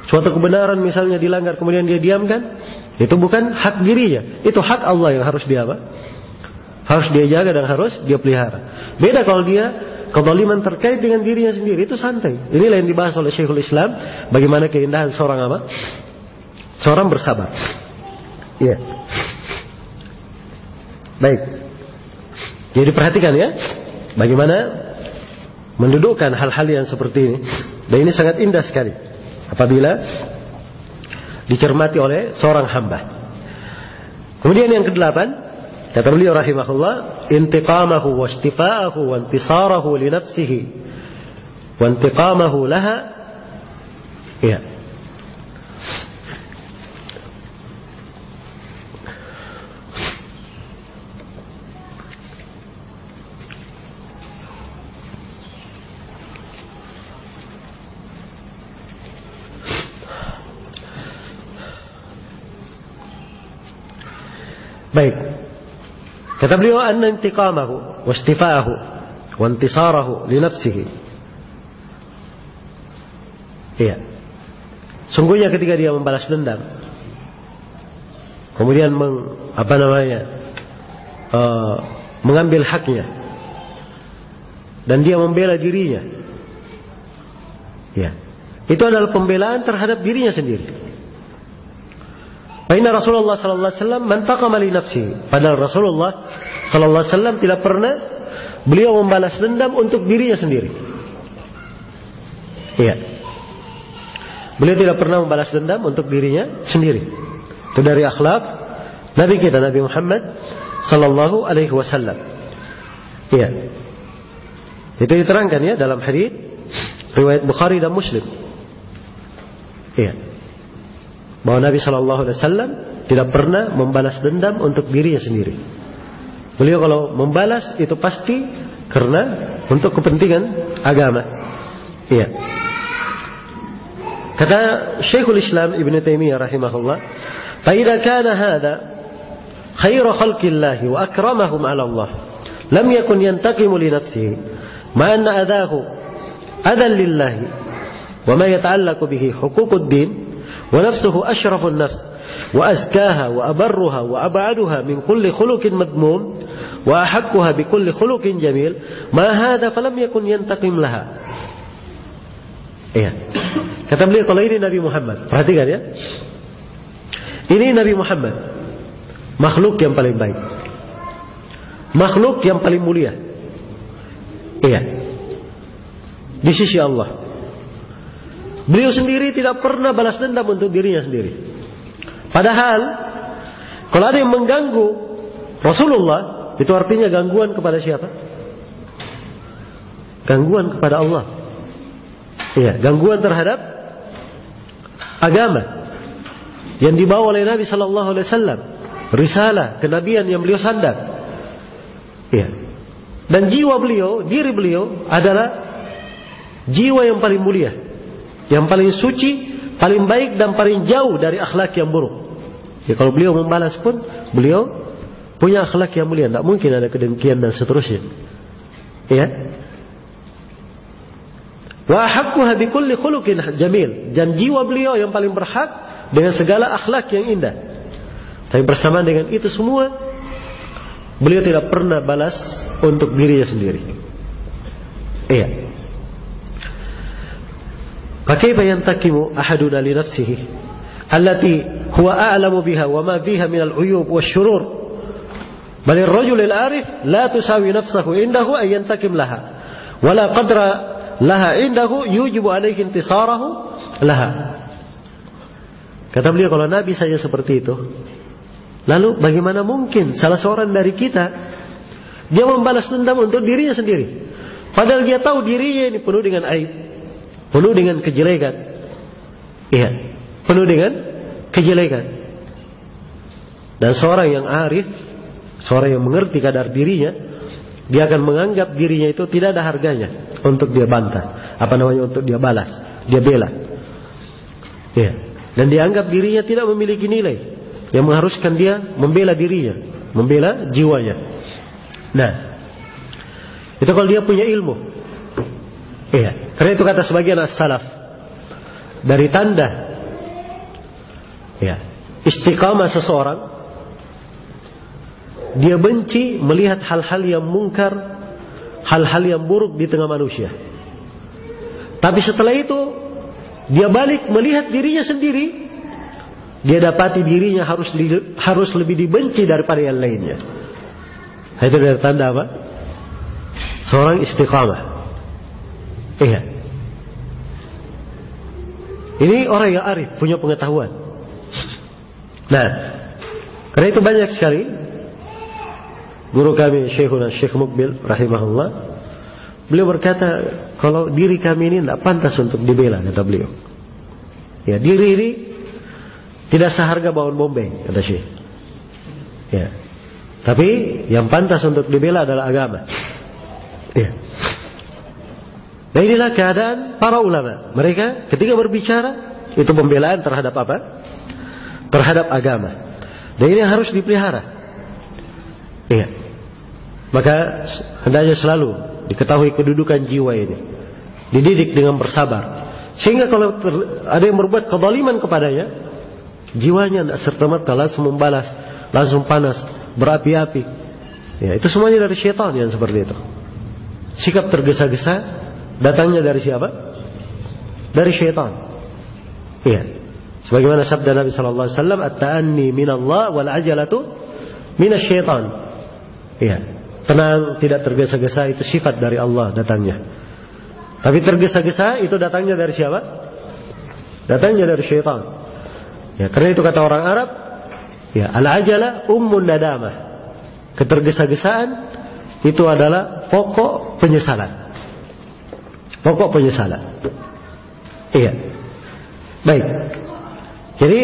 suatu kebenaran misalnya dilanggar kemudian dia diamkan, itu bukan hak dirinya, itu hak Allah yang harus dia harus dia jaga dan harus dia pelihara. Beda kalau dia kezaliman terkait dengan dirinya sendiri, itu santai. Inilah yang dibahas oleh Syekhul Islam, bagaimana keindahan seorang bersabar. Iya. Baik. Jadi perhatikan ya, bagaimana mendudukkan hal-hal yang seperti ini. Dan ini sangat indah sekali apabila dicermati oleh seorang hamba. Kemudian yang kedelapan, kata beliau rahimahullah, intiqamahu wa istifa'ahu wa intisarahu li nafsihi wa intiqamahu laha. Ya. Baik. Kata beliau, anna intiqamahu wa istifa'ahu wa intisarahu li nafsihi. Iya. Sungguhnya ketika dia membalas dendam, kemudian mengambil haknya, dan dia membela dirinya, ya, itu adalah pembelaan terhadap dirinya sendiri. Inna Rasulullah sallallahu alaihi wasallam mantaqama li nafsihi. Padahal Rasulullah sallallahu alaihi wasallam tidak pernah beliau membalas dendam untuk dirinya sendiri. Iya. Beliau tidak pernah membalas dendam untuk dirinya sendiri. Itu dari akhlak Nabi kita, Nabi Muhammad sallallahu alaihi wasallam. Iya. Itu diterangkan ya dalam hadis riwayat Bukhari dan Muslim. Iya. Bahwa Nabi sallallahu alaihi wasallam tidak pernah membalas dendam untuk dirinya sendiri. Beliau kalau membalas itu pasti karena untuk kepentingan agama. Iya. Kata Syekhul Islam Ibn Taimiyah rahimahullah, "Fa idza kana hadza khairu khalqillah wa akramahum 'ala Allah, lam yakun yantaqimu li nafsihi, ma anna adahu adan lillahi wa ma yata'allaqu bihi huququd din wa nafsuhu ashrafun nafs wa azkaha wa abarruha wa ab'aduha min kulli khuluqin madmum wa ahaqquha bi kulli khuluqin jamil, ma hadza falam yakun yantaqim laha." Iya. Kata beliau, kalau ini Nabi Muhammad, perhatikan ya. Ini Nabi Muhammad, makhluk yang paling baik, makhluk yang paling mulia. Iya. Di sisi Allah. Beliau sendiri tidak pernah balas dendam untuk dirinya sendiri. Padahal kalau ada yang mengganggu Rasulullah, itu artinya gangguan kepada siapa? Gangguan kepada Allah. Iya, gangguan terhadap agama yang dibawa oleh Nabi sallallahu alaihi wasallam, risalah kenabian yang beliau sandang. Iya. Dan jiwa beliau, diri beliau adalah jiwa yang paling mulia, yang paling suci, paling baik dan paling jauh dari akhlak yang buruk. Ya, kalau beliau membalas pun beliau punya akhlak yang mulia, tidak mungkin ada kedengkian dan seterusnya. Ya. Wa haqquha bi kulli khuluqin jamil, dan jiwa beliau yang paling berhak dengan segala akhlak yang indah. Tapi bersamaan dengan itu semua, beliau tidak pernah balas untuk dirinya sendiri. Iya. Fakaifa yantakimu ahaduna li nafsihi allati huwa a'lamu biha wa ma fiha min al-uyub wasyurur, bal ar-rajul al-arif la tusawi nafsahu indahu ay yantakim laha wala qadra laha indahu yujibu alaihi intisarahu laha. Kata beliau, kalau Nabi saja seperti itu, lalu bagaimana mungkin salah seorang dari kita dia membalas dendam untuk dirinya sendiri, padahal dia tahu dirinya ini penuh dengan aib, penuh dengan kejelekan. Iya, penuh dengan kejelekan. Dan seorang yang arif, seorang yang mengerti kadar dirinya, dia akan menganggap dirinya itu tidak ada harganya untuk dia bantah, untuk dia balas, dia bela. Ya. Dan dia anggap dirinya tidak memiliki nilai yang mengharuskan dia membela dirinya, membela jiwanya. Nah, itu kalau dia punya ilmu. Iya. Karena itu kata sebagian as-salaf, dari tanda ya, istiqamah seseorang, dia benci melihat hal-hal yang mungkar, hal-hal yang buruk di tengah manusia. Tapi setelah itu dia balik melihat dirinya sendiri, dia dapati dirinya harus lebih dibenci daripada yang lainnya. Itu dari tanda apa? Seorang istiqamah. Iya. Ini orang yang arif, punya pengetahuan. Nah, karena itu banyak sekali guru kami Syekhuna Syekh Mukbil rahimahullah, beliau berkata, kalau diri kami ini tidak pantas untuk dibela, kata beliau. Ya, diri ini tidak seharga bawang bombay, kata Syekh. Ya. Tapi yang pantas untuk dibela adalah agama. Ya. Nah, inilah keadaan para ulama. Mereka ketika berbicara itu pembelaan terhadap apa? Terhadap agama. Dan ini harus dipelihara. Maka hendaknya selalu diketahui kedudukan jiwa ini, dididik dengan bersabar, sehingga kalau ada yang berbuat kezaliman kepadanya, jiwanya tidak serta-merta langsung membalas, langsung panas, berapi-api. Ya, itu semuanya dari syaitan yang seperti itu. Sikap tergesa-gesa datangnya dari siapa? Dari syaitan. Iya. Sebagaimana sabda Nabi sallallahu alaihi wasallam, "At-ta'anni minallah wal ajalatu minasyaitan." Iya. Tenang, tidak tergesa-gesa itu sifat dari Allah datangnya. Tapi tergesa-gesa itu datangnya dari siapa? Datangnya dari syaitan. Ya, karena itu kata orang Arab, ya, al-ajala ummun nadamah. Ketergesa-gesaan itu adalah pokok penyesalan. Pokok penyesalan. Iya. Baik. Jadi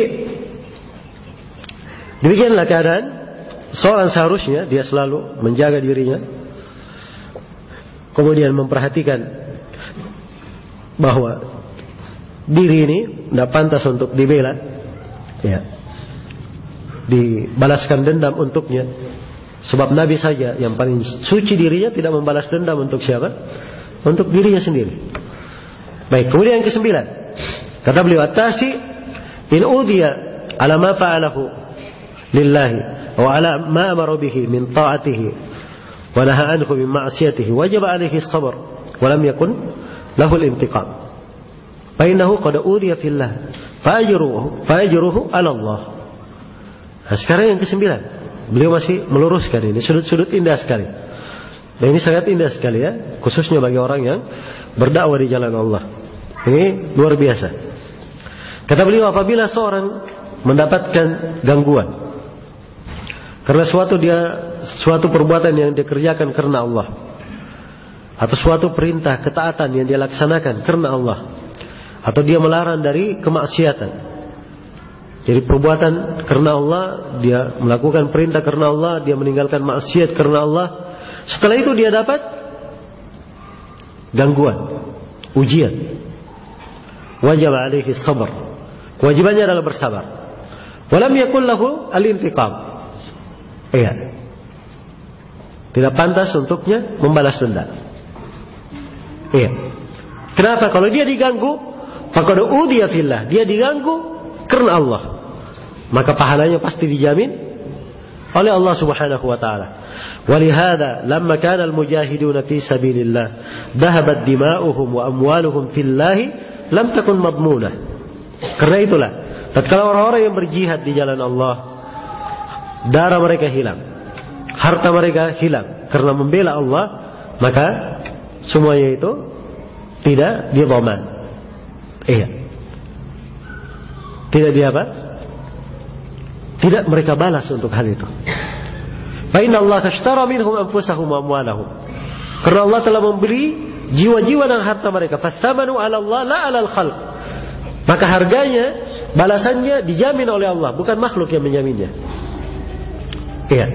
demikianlah keadaan seorang, seharusnya dia selalu menjaga dirinya, kemudian memperhatikan bahwa diri ini tidak pantas untuk dibela, ya, dibalaskan dendam untuknya. Sebab Nabi saja yang paling suci dirinya tidak membalas dendam untuk siapa? Untuk dirinya sendiri. Baik, kemudian yang ke-9, kata beliau, at-tasi in udhiya ala ma fa'alahu lillahi wa ala ma amara bihi min ta'atihi wa naha anhu min ma'siyatihi wajib alaihi as-sabr wa lam yakun lahu al-intiqam fa innahu qad udhiya fillah fa ajruhu ala Allah. Nah, sekarang yang ke-9, beliau masih meluruskan ini sudut-sudut indah sekali. Dan ini sangat indah sekali, ya, khususnya bagi orang yang berdakwah di jalan Allah. Ini luar biasa. Kata beliau, apabila seorang mendapatkan gangguan karena suatu perbuatan yang dikerjakan karena Allah, atau suatu perintah ketaatan yang dia laksanakan karena Allah, atau dia melarang dari kemaksiatan. Jadi perbuatan karena Allah, dia melakukan perintah karena Allah, dia meninggalkan maksiat karena Allah. Setelah itu dia dapat gangguan, ujian. Wajib alaihi sabar. Kewajibannya adalah bersabar. Walam yakul lahu al-intiqam. Iya. Tidak pantas untuknya membalas dendam. Iya. Kenapa? Kalau dia diganggu, faqad udhiya fillah. Dia diganggu karena Allah, maka pahalanya pasti dijamin oleh Allah Subhanahu wa taala. Walihada lamma kana al-mujahiduna fi sabilillah dhahabat dima'uhum wa amwaluhum fillahi lam takun madmunah. Karena itulah tatkala orang-orang yang berjihad di jalan Allah, darah mereka hilang, harta mereka hilang karena membela Allah, maka semuanya itu tidak didhaman. Iya. Tidak dia apa? Tidak mereka balas untuk hal itu. Fa inna Allah ashtara minhum anfusahum wa amwalahum. Karena Allah telah membeli jiwa-jiwa dan harta mereka. Fathamanu 'ala Allah la 'ala al-khalq. Maka harganya, balasannya dijamin oleh Allah, bukan makhluk yang menjaminnya. Iya.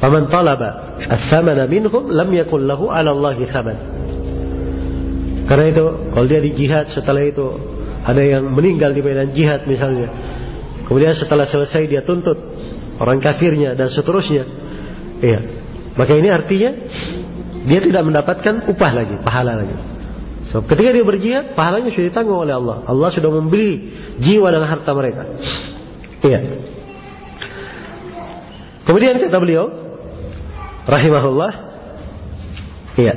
Faman talaba ats-thamana minhum lam yakul lahu 'ala Allahi thaman. Karena itu kalau dia di jihad, setelah itu ada yang meninggal di medan jihad misalnya, kemudian setelah selesai dia tuntut orang kafirnya dan seterusnya, iya, maka ini artinya dia tidak mendapatkan upah lagi, pahala lagi. So, ketika dia berjihad, pahalanya sudah ditanggung oleh Allah. Allah sudah membeli jiwa dan harta mereka. Iya. Kemudian kata beliau rahimahullah, iya,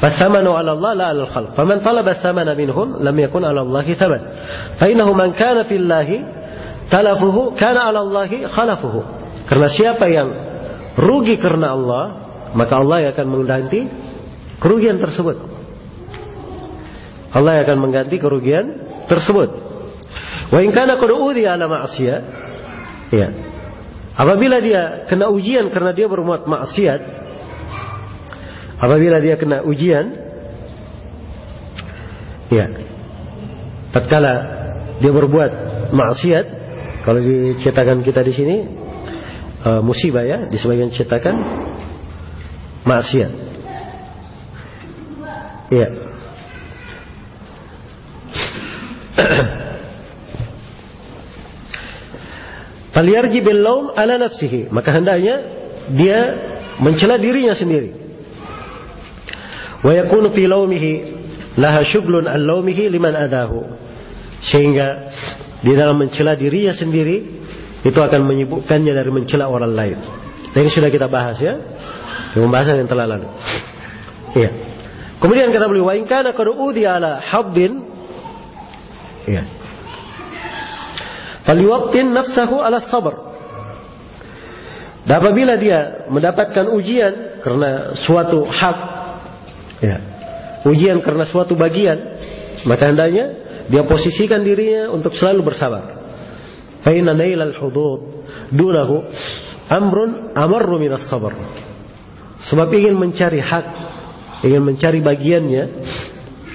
فالثمن على الله لا على الخلق فمن طلب الثمن منهم لم يكن على الله ثمن فإنه من كان في الله تلفه كان على الله خلفه. Karena siapa yang rugi karena Allah, maka Allah yang akan mengganti kerugian tersebut. Allah yang akan mengganti kerugian tersebut. Wa in kana qad udhiya ala ma'siyah, ya, apabila dia kena ujian karena dia berbuat maksiat, apabila dia kena ujian, ya, tatkala dia berbuat maksiat, kalau dicetakan kita di sini musibah, ya, di sebagian cetakan maksiat. Iya. Falyarji bil laum ala nafsihi, maka hendaknya dia mencela dirinya sendiri. Wa yakunu fi laumihi laha syughlun an laumihi liman adahu. Sehingga di dalam mencela dirinya sendiri itu akan menyibukkannya dari mencela orang lain. Ini sudah kita bahas ya, di pembahasan yang telah lalu. Iya. Kemudian kata beliau, wa in kana qad udhiya ala haddin, iya, falyuwattin nafsahu ala sabr. Dan apabila dia mendapatkan ujian karena suatu hak, ya, ujian karena suatu bagian, maka hendaknya dia posisikan dirinya untuk selalu bersabar. Fa inna nailal hudud dunahu amrun amarru minas sabr. Sebab ingin mencari hak, ingin mencari bagiannya,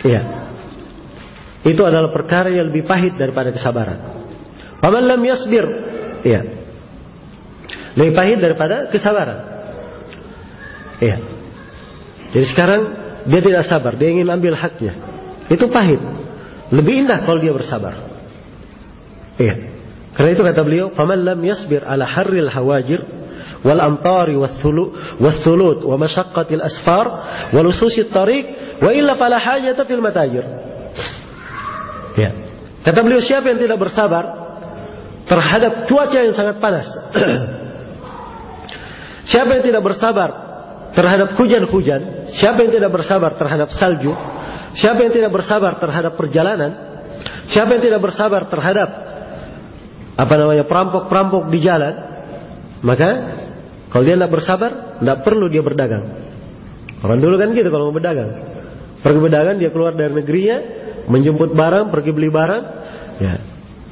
ya, itu adalah perkara yang lebih pahit daripada kesabaran. Faman lam yasbir, ya, lebih pahit daripada kesabaran. Ya. Jadi sekarang dia tidak sabar, dia ingin ambil haknya. Itu pahit. Lebih indah kalau dia bersabar. Iya. Karena itu kata beliau, faman lam yasbir ala harril hawajir wal amtari wathulud wa masyaqqatil asfar wa lususit tariq wa illa fala hajata fil matajir. Ya. Kata beliau, siapa yang tidak bersabar terhadap cuaca yang sangat panas? Siapa yang tidak bersabar terhadap hujan-hujan? Siapa yang tidak bersabar terhadap salju? Siapa yang tidak bersabar terhadap perjalanan? Siapa yang tidak bersabar terhadap perampok-perampok di jalan? Maka kalau dia tidak bersabar, tidak perlu dia berdagang. Orang dulu kan gitu kalau mau berdagang. Pergi berdagang, dia keluar dari negerinya, menjemput barang, pergi beli barang, ya,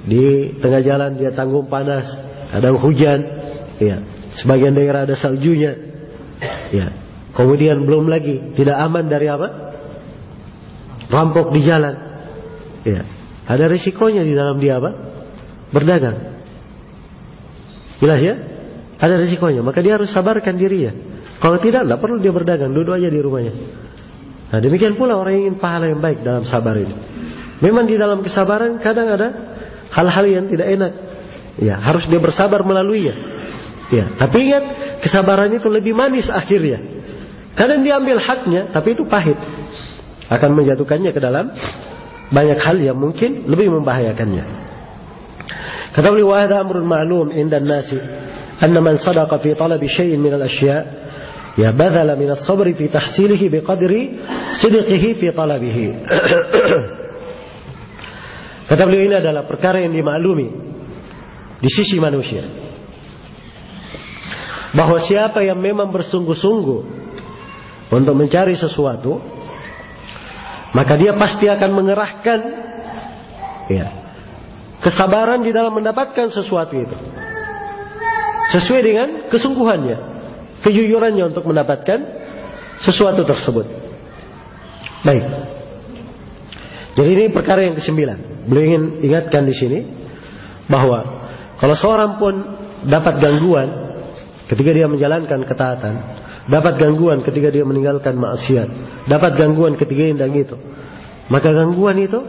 di tengah jalan dia tanggung panas, kadang hujan, ya, sebagian daerah ada saljunya, ya. Kemudian belum lagi tidak aman dari apa? Rampok di jalan, ya. Ada risikonya di dalam dia apa? Berdagang. Jelas ya? Ada risikonya, maka dia harus sabarkan dirinya. Kalau tidak perlu dia berdagang, duduk aja di rumahnya. Nah, demikian pula orang yang ingin pahala yang baik dalam sabar ini. Memang di dalam kesabaran kadang ada hal-hal yang tidak enak, ya, harus dia bersabar melaluinya, ya. Tapi ingat, kesabaran itu lebih manis akhirnya. Kadang dia ambil haknya, tapi itu pahit, akan menjatuhkannya ke dalam banyak hal yang mungkin lebih membahayakannya. Kata beliau, wa hadha amrun ma'lum inda an-nasi anna man sadaqa fi talabi syai'in min al-ashya' ya badala min as-sabri fi tahsilihi biqadri sidqihi fi talabihi. Kata beliau, ini adalah perkara yang dimaklumi di sisi manusia, bahwa siapa yang memang bersungguh-sungguh untuk mencari sesuatu, maka dia pasti akan mengerahkan, ya, kesabaran di dalam mendapatkan sesuatu itu, sesuai dengan kesungguhannya, kejujurannya untuk mendapatkan sesuatu tersebut. Baik. Jadi ini perkara yang ke-9. Beliau ingin ingatkan di sini bahwa kalau seorang pun dapat gangguan ketika dia menjalankan ketaatan, dapat gangguan ketika dia meninggalkan maksiat, dapat gangguan ketika ini dan itu, maka gangguan itu,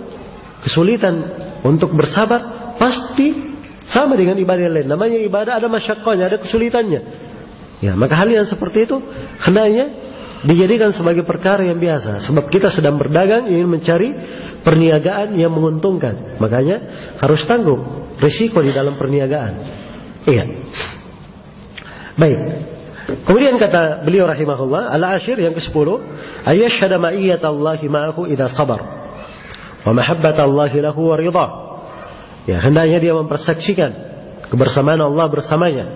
kesulitan untuk bersabar pasti sama dengan ibadah yang lain. Namanya ibadah ada masyaqqahnya, ada kesulitannya. Ya, maka hal yang seperti itu hendaknya dijadikan sebagai perkara yang biasa. Sebab kita sedang berdagang, ingin mencari perniagaan yang menguntungkan. Makanya harus tanggung risiko di dalam perniagaan. Iya. Baik. Kemudian kata beliau rahimahullah, al-ashir yang ke-10, ayyashhada ma'iyyatallahi ma'ahu idza sabar wa mahabbatallahi lahu wa ridha. Ya, hendaknya dia mempersaksikan kebersamaan Allah bersamanya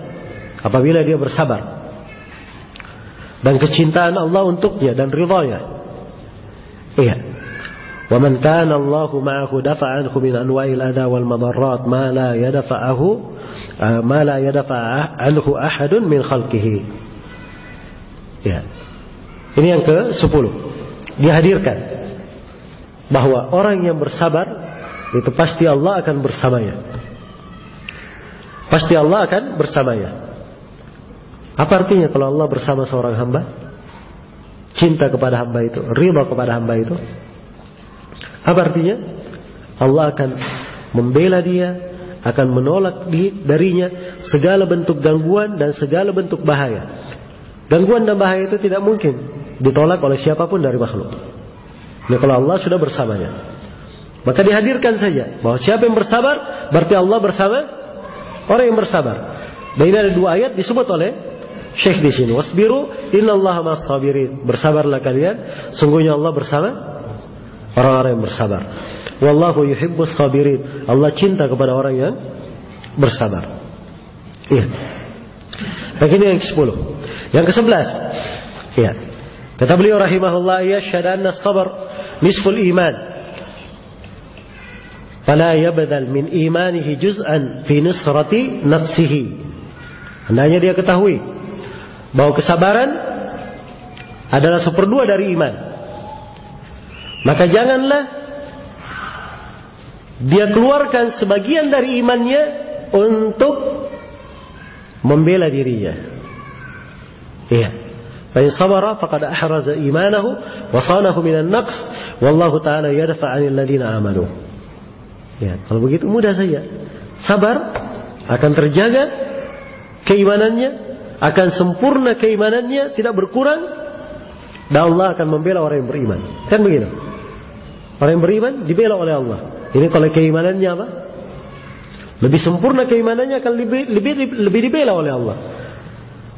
apabila dia bersabar, dan kecintaan Allah untuknya dan ridhanya. Iya. Wa man kana Allahu ma'ahu dafa'a anhu min anwa'il adha wal madarrat ma la yadfa'u anhu ahadun min khalqihi. Ya. Ini yang ke-10. Dihadirkan bahwa orang yang bersabar itu pasti Allah akan bersamanya. Pasti Allah akan bersamanya. Apa artinya kalau Allah bersama seorang hamba? Cinta kepada hamba itu, ridha kepada hamba itu. Apa artinya? Allah akan membela dia, akan menolak darinya segala bentuk gangguan dan segala bentuk bahaya Gangguan dan bahaya itu tidak mungkin ditolak oleh siapapun dari makhluk. Ini kalau Allah sudah bersamanya, maka dihadirkan saja bahwa siapa yang bersabar berarti Allah bersama orang yang bersabar. Dan ini ada 2 ayat disebut oleh Syekh di sini. Wasbiru innallaha ma'as sabirin. Bersabarlah kalian, sungguhnya Allah bersama orang-orang yang bersabar. Wallahu yuhibbus sabirin. Allah cinta kepada orang yang bersabar. Iya. Begini yang ke-10. Yang ke-11. Iya. Kata beliau rahimahullah, yashhadu anna as-sabr nisful iman. Fala yabdhal min imanihi juz'an fi nusrati nafsihi. Hendaknya dia ketahui bahwa kesabaran adalah 1/2 dari iman. Maka janganlah dia keluarkan sebagian dari imannya untuk membela dirinya. Iya. Fa in sabara faqad ahraza imanahu wa sanahu minan naqs wallahu ta'ala yadfa 'anil ladzina amanu. Ya, kalau begitu mudah saja. Sabar akan terjaga keimanannya, akan sempurna keimanannya, tidak berkurang, dan Allah akan membela orang yang beriman. Kan begitu? Orang yang beriman dibela oleh Allah. Ini kalau keimanannya apa? Lebih sempurna keimanannya akan lebih dibela oleh Allah.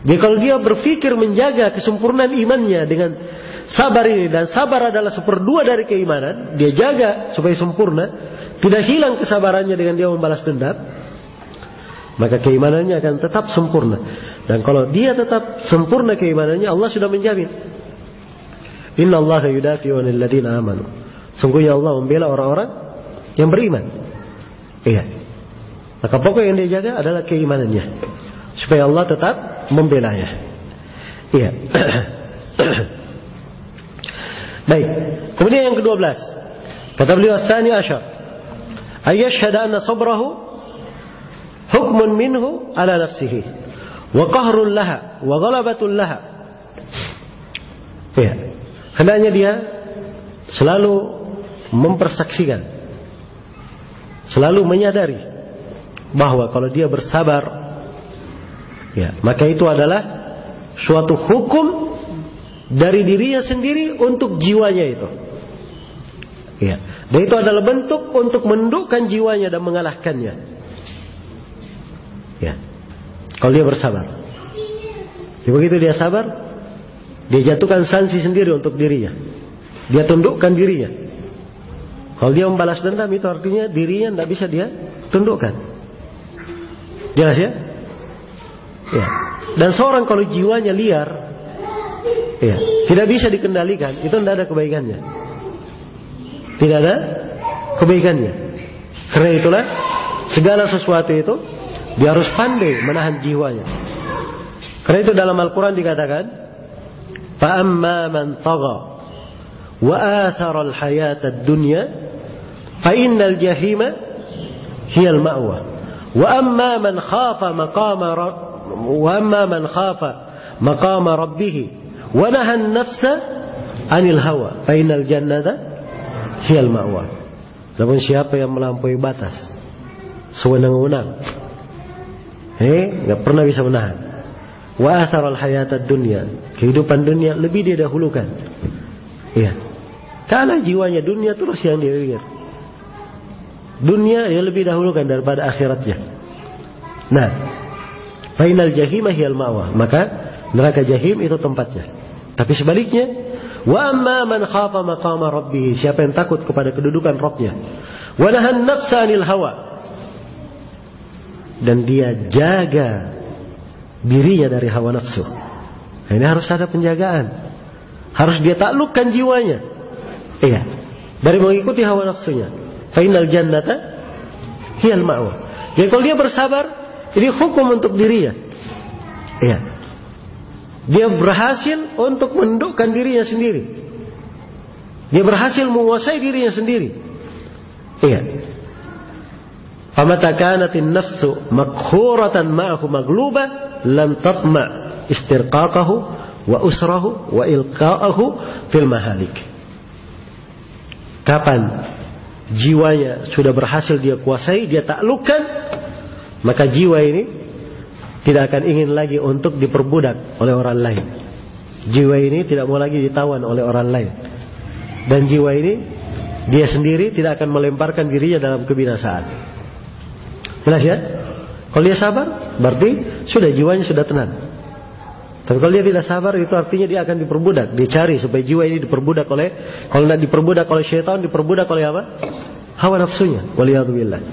Jadi kalau dia berpikir menjaga kesempurnaan imannya dengan sabar ini, dan sabar adalah 1/2 dari keimanan, dia jaga supaya sempurna, tidak hilang kesabarannya dengan dia membalas dendam, maka keimanannya akan tetap sempurna. Dan kalau dia tetap sempurna keimanannya, Allah sudah menjamin. Innallaha yudafi'u 'anil ladzina amanu. Sungguhnya Allah membela orang-orang yang beriman. Iya. Maka pokok yang dia jaga adalah keimanannya, supaya Allah tetap membelanya. Iya. Baik. Kemudian yang ke-12. Kata beliau tsani asyar, ayyashhadu anna sabrahu hukmun minhu ala nafsihi wa qahrun laha wa ghalabatun laha. Ya. Hendaknya dia selalu mempersaksikan, selalu menyadari bahwa kalau dia bersabar, ya, maka itu adalah suatu hukum dari dirinya sendiri untuk jiwanya itu. Ya. Dan itu adalah bentuk untuk menundukkan jiwanya dan mengalahkannya. Ya. Kalau dia bersabar. Ya, begitu dia sabar, dia jatuhkan sanksi sendiri untuk dirinya. Dia tundukkan dirinya. Kalau dia membalas dendam, itu artinya dirinya tidak bisa dia tundukkan. Jelas ya? Ya. Dan seorang kalau jiwanya liar, ya, tidak bisa dikendalikan, itu tidak ada kebaikannya. Tidak ada kebaikannya. Karena itulah segala sesuatu itu dia harus pandai menahan jiwanya. Karena itu dalam Al-Quran dikatakan, فَأَمَّا مَنْ طَغَى وَآثَرَ الْحَيَاةَ الدُّنْيَا فَإِنَّ الْجَحِيمَ هِيَ الْمَأْوَى وَأَمَّا مَنْ خَافَ مَقَامَ رَبِّهِ وَنَهَى النَّفْسَ عَنِ الْهَوَى فَإِنَّ الْجَنَّةَ هِيَ الْمَأْوَى. Namun siapa yang melampaui batas, sewenang-wenang, nggak pernah bisa menahan. Wa atharal hayatad dunya, kehidupan dunia lebih dia dahulukan. Iya. Karena jiwanya dunia terus yang dia pikir. Dunia dia lebih dahulukan daripada akhiratnya. Nah, fainal jahim hiyal ma'wa, maka neraka jahim itu tempatnya. Tapi sebaliknya, wa amma man khafa maqama rabbih, siapa yang takut kepada kedudukan Rabbnya, wa nahan nafsa 'anil hawa, dan dia jaga dirinya dari hawa nafsu. Nah, ini harus ada penjagaan. Harus dia taklukkan jiwanya. Iya. Dari mengikuti hawa nafsunya. Fa innal jannata hiyal ma'wa. Jadi kalau dia bersabar, ini hukum untuk dirinya. Iya. Dia berhasil untuk mendukkan dirinya sendiri. Dia berhasil menguasai dirinya sendiri. Iya. Famata kanatin nafsu makhuratan ma'ahu maglubah lam tatma' istirqaqahu wa usrahu wa ilqa'ahu fil mahalik. Kapan jiwanya sudah berhasil dia kuasai, dia taklukkan, maka jiwa ini tidak akan ingin lagi untuk diperbudak oleh orang lain. Jiwa ini tidak mau lagi ditawan oleh orang lain. Dan jiwa ini dia sendiri tidak akan melemparkan dirinya dalam kebinasaan. Jelas ya? Kalau dia sabar, berarti sudah jiwanya sudah tenang. Tapi kalau dia tidak sabar, itu artinya dia akan diperbudak. Dia cari supaya jiwa ini diperbudak oleh, kalau tidak diperbudak oleh syaitan, diperbudak oleh apa? Hawa nafsunya. Waliyadzubillah.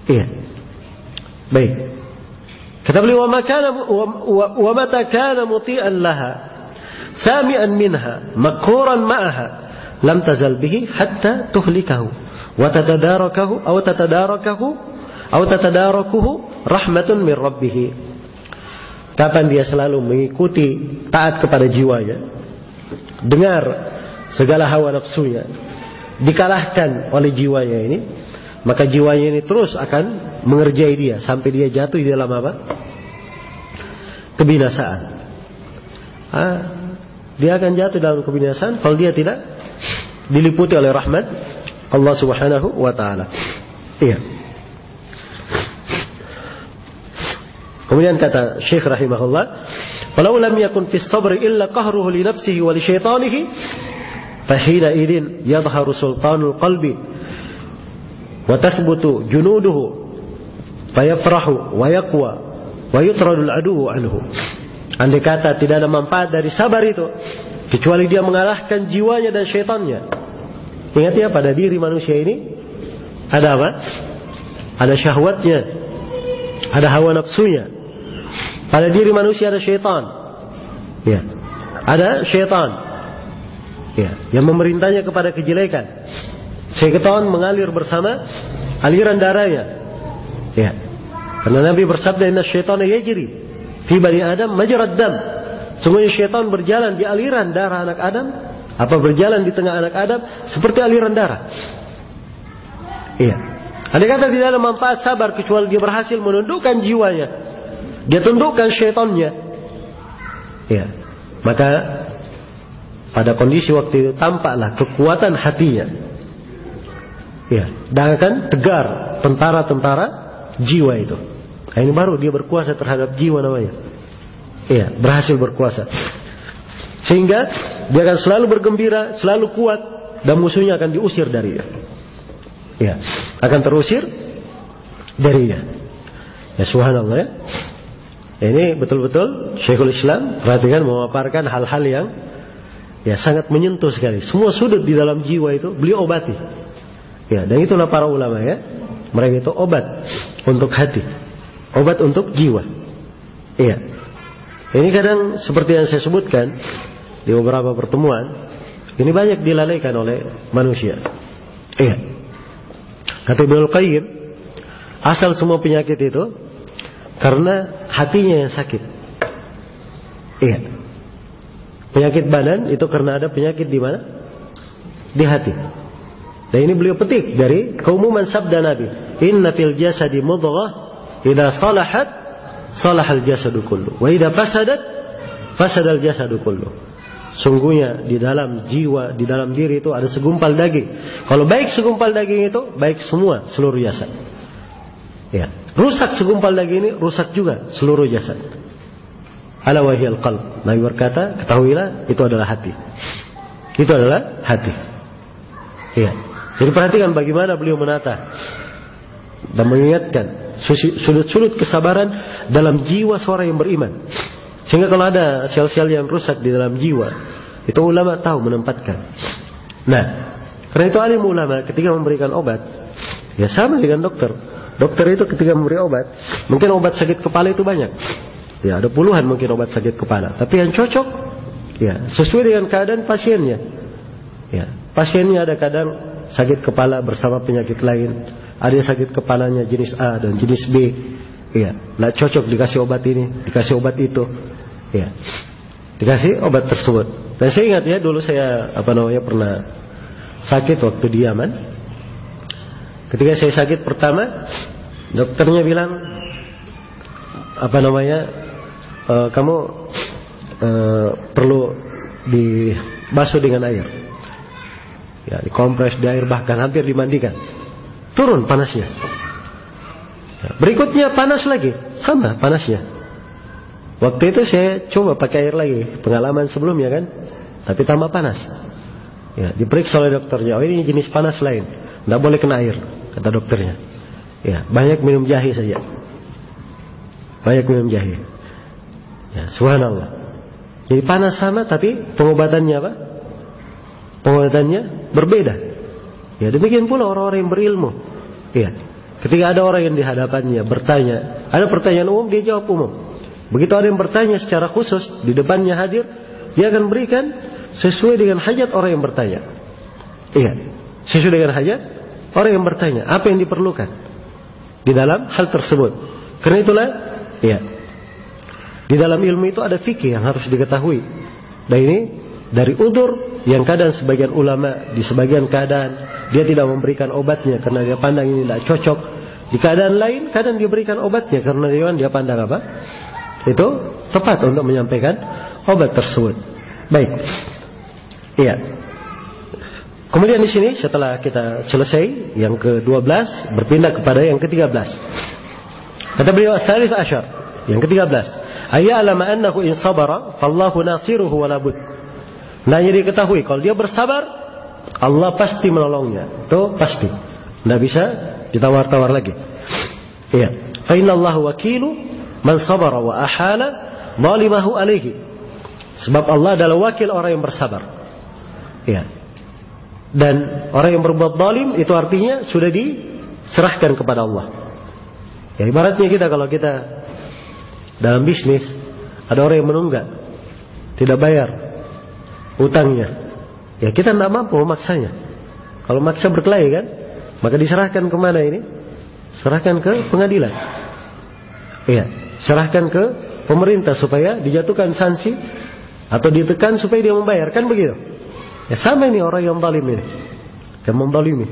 Iya. Baik. Kata beliau, wa mata kana muti'an laha sami'an minha makhuran ma'aha lam tazal bihi hatta tuhlikahu wa tatadarakahu aw tatadarakuhu rahmatun min rabbih. Kapan dia selalu mengikuti taat kepada jiwanya, dengar segala hawa nafsunya, dikalahkan oleh jiwanya ini, maka jiwanya ini terus akan mengerjai dia sampai dia jatuh di dalam apa? Kebinasaan. Dia akan jatuh dalam kebinasaan kalau dia tidak diliputi oleh rahmat Allah Subhanahu wa taala. Iya. Kemudian kata Syekh rahimahullah, "Walau lam yakun fi sabri illa qahruhu li nafsihi wa li syaitanihi, fa hina idin yadhharu sultanul qalbi wa tathbutu junuduhu fayafrahu wa yaqwa wa yutradul aduwwu anhu." Andai kata tidak ada manfaat dari sabar itu kecuali dia mengalahkan jiwanya dan syaitannya. Ingat ya, pada diri manusia ini ada apa? Ada syahwatnya, ada hawa nafsunya. Pada diri manusia ada syaitan. Ya. Ada syaitan. Ya, yang memerintahnya kepada kejelekan. Syaitan mengalir bersama aliran darahnya. Ya. Karena Nabi bersabda, "Inna syaitana yajri fi bani Adam majrad dam." Sungguhnya syaitan berjalan di aliran darah anak Adam, berjalan di tengah anak Adam seperti aliran darah. Iya. Andai kata tidak ada manfaat sabar kecuali dia berhasil menundukkan jiwanya, dia tundukkan syaitannya. Ya. Maka pada kondisi waktu itu tampaklah kekuatan hatinya. Ya, dan akan tegar tentara-tentara jiwa itu. Nah, ini baru dia berkuasa terhadap jiwa namanya. Iya, berhasil berkuasa. Sehingga dia akan selalu bergembira, selalu kuat, dan musuhnya akan diusir darinya. Ya, akan terusir darinya. Ya, subhanallah ya. Ini betul-betul Syekhul Islam perhatikan memaparkan hal-hal yang ya sangat menyentuh sekali. Semua sudut di dalam jiwa itu beliau obati. Ya, dan itulah para ulama ya. Mereka itu obat untuk hati, obat untuk jiwa. Iya. Ini kadang seperti yang saya sebutkan di beberapa pertemuan, ini banyak dilalaikan oleh manusia. Iya. Kata Ibnu Qayyim, asal semua penyakit itu karena hatinya yang sakit. Iya. Penyakit badan itu karena ada penyakit di mana? Di hati. Dan ini beliau petik dari keumuman sabda Nabi, "Inna fil jasadi mudghah, idza salahat salahal jasadu kullu, wa idza fasadat fasadal jasadu kullu." Sungguhnya di dalam jiwa, di dalam diri itu ada segumpal daging. Kalau baik segumpal daging itu, baik semua seluruh jasad. Ya, rusak segumpal daging ini, rusak juga seluruh jasad. Ala wahiyal qalb. Nabi berkata, ketahuilah itu adalah hati. Itu adalah hati. Ya. Jadi perhatikan bagaimana beliau menata dan mengingatkan sudut-sudut kesabaran dalam jiwa seorang yang beriman. Sehingga kalau ada sel-sel yang rusak di dalam jiwa, itu ulama tahu menempatkan. Nah, karena itu alim ulama ketika memberikan obat, ya sama dengan dokter. Dokter itu ketika memberi obat, mungkin obat sakit kepala itu banyak. Ya, ada puluhan mungkin obat sakit kepala. Tapi yang cocok, ya sesuai dengan keadaan pasiennya. Ya, pasiennya ada kadang sakit kepala bersama penyakit lain. Ada yang sakit kepalanya jenis A dan jenis B. Ya, nggak cocok dikasih obat ini, dikasih obat itu. Ya, dikasih obat tersebut. Dan saya ingat ya dulu saya pernah sakit waktu di Yaman. Ketika saya sakit pertama, dokternya bilang kamu perlu dibasuh dengan air. Ya, dikompres di air, bahkan hampir dimandikan. Turun panasnya. Ya, berikutnya panas lagi, sama panasnya. Waktu itu saya coba pakai air lagi, pengalaman sebelumnya kan, tapi tambah panas. Ya, diperiksa oleh dokternya, oh ini jenis panas lain, tidak boleh kena air, kata dokternya. Ya, banyak minum jahe saja. Banyak minum jahe. Ya, subhanallah. Jadi panas sama, tapi pengobatannya apa? Pengobatannya berbeda. Ya, demikian pula orang-orang yang berilmu. Ya, ketika ada orang yang di hadapannya bertanya, ada pertanyaan umum, dia jawab umum. Begitu ada yang bertanya secara khusus, di depannya hadir, dia akan berikan sesuai dengan hajat orang yang bertanya. Iya, sesuai dengan hajat orang yang bertanya, apa yang diperlukan di dalam hal tersebut. Karena itulah, iya, di dalam ilmu itu ada fikih yang harus diketahui. Dan ini dari udzur yang kadang sebagian ulama di sebagian keadaan dia tidak memberikan obatnya karena dia pandang ini tidak cocok. Di keadaan lain kadang dia berikan obatnya karena dia pandang apa? Itu tepat untuk menyampaikan obat tersebut. Baik. Iya. Kemudian di sini setelah kita selesai yang ke-12 berpindah kepada yang ke-13. Kata beliau as-salits asyar, yang ke-13. Ayya'lama annahu in sabara fallahu nasiruhu wa la bud. Nah, jadi diketahui kalau dia bersabar Allah pasti menolongnya. Itu pasti. Tidak bisa ditawar-tawar lagi. Iya. Fa innallaha wakilu man sabara wa ahala zalimahu alaihi. Sebab Allah adalah wakil orang yang bersabar. Ya. Dan orang yang berbuat zalim itu artinya sudah diserahkan kepada Allah. Ya, ibaratnya kita kalau kita dalam bisnis ada orang yang menunggak, tidak bayar utangnya. Ya, kita tidak mampu memaksanya. Kalau maksa berkelahi kan, maka diserahkan kemana ini? Serahkan ke pengadilan. Iya, serahkan ke pemerintah supaya dijatuhkan sanksi atau ditekan supaya dia membayar, kan begitu? Ya, sama ini orang yang zalim ini, yang menzalimi.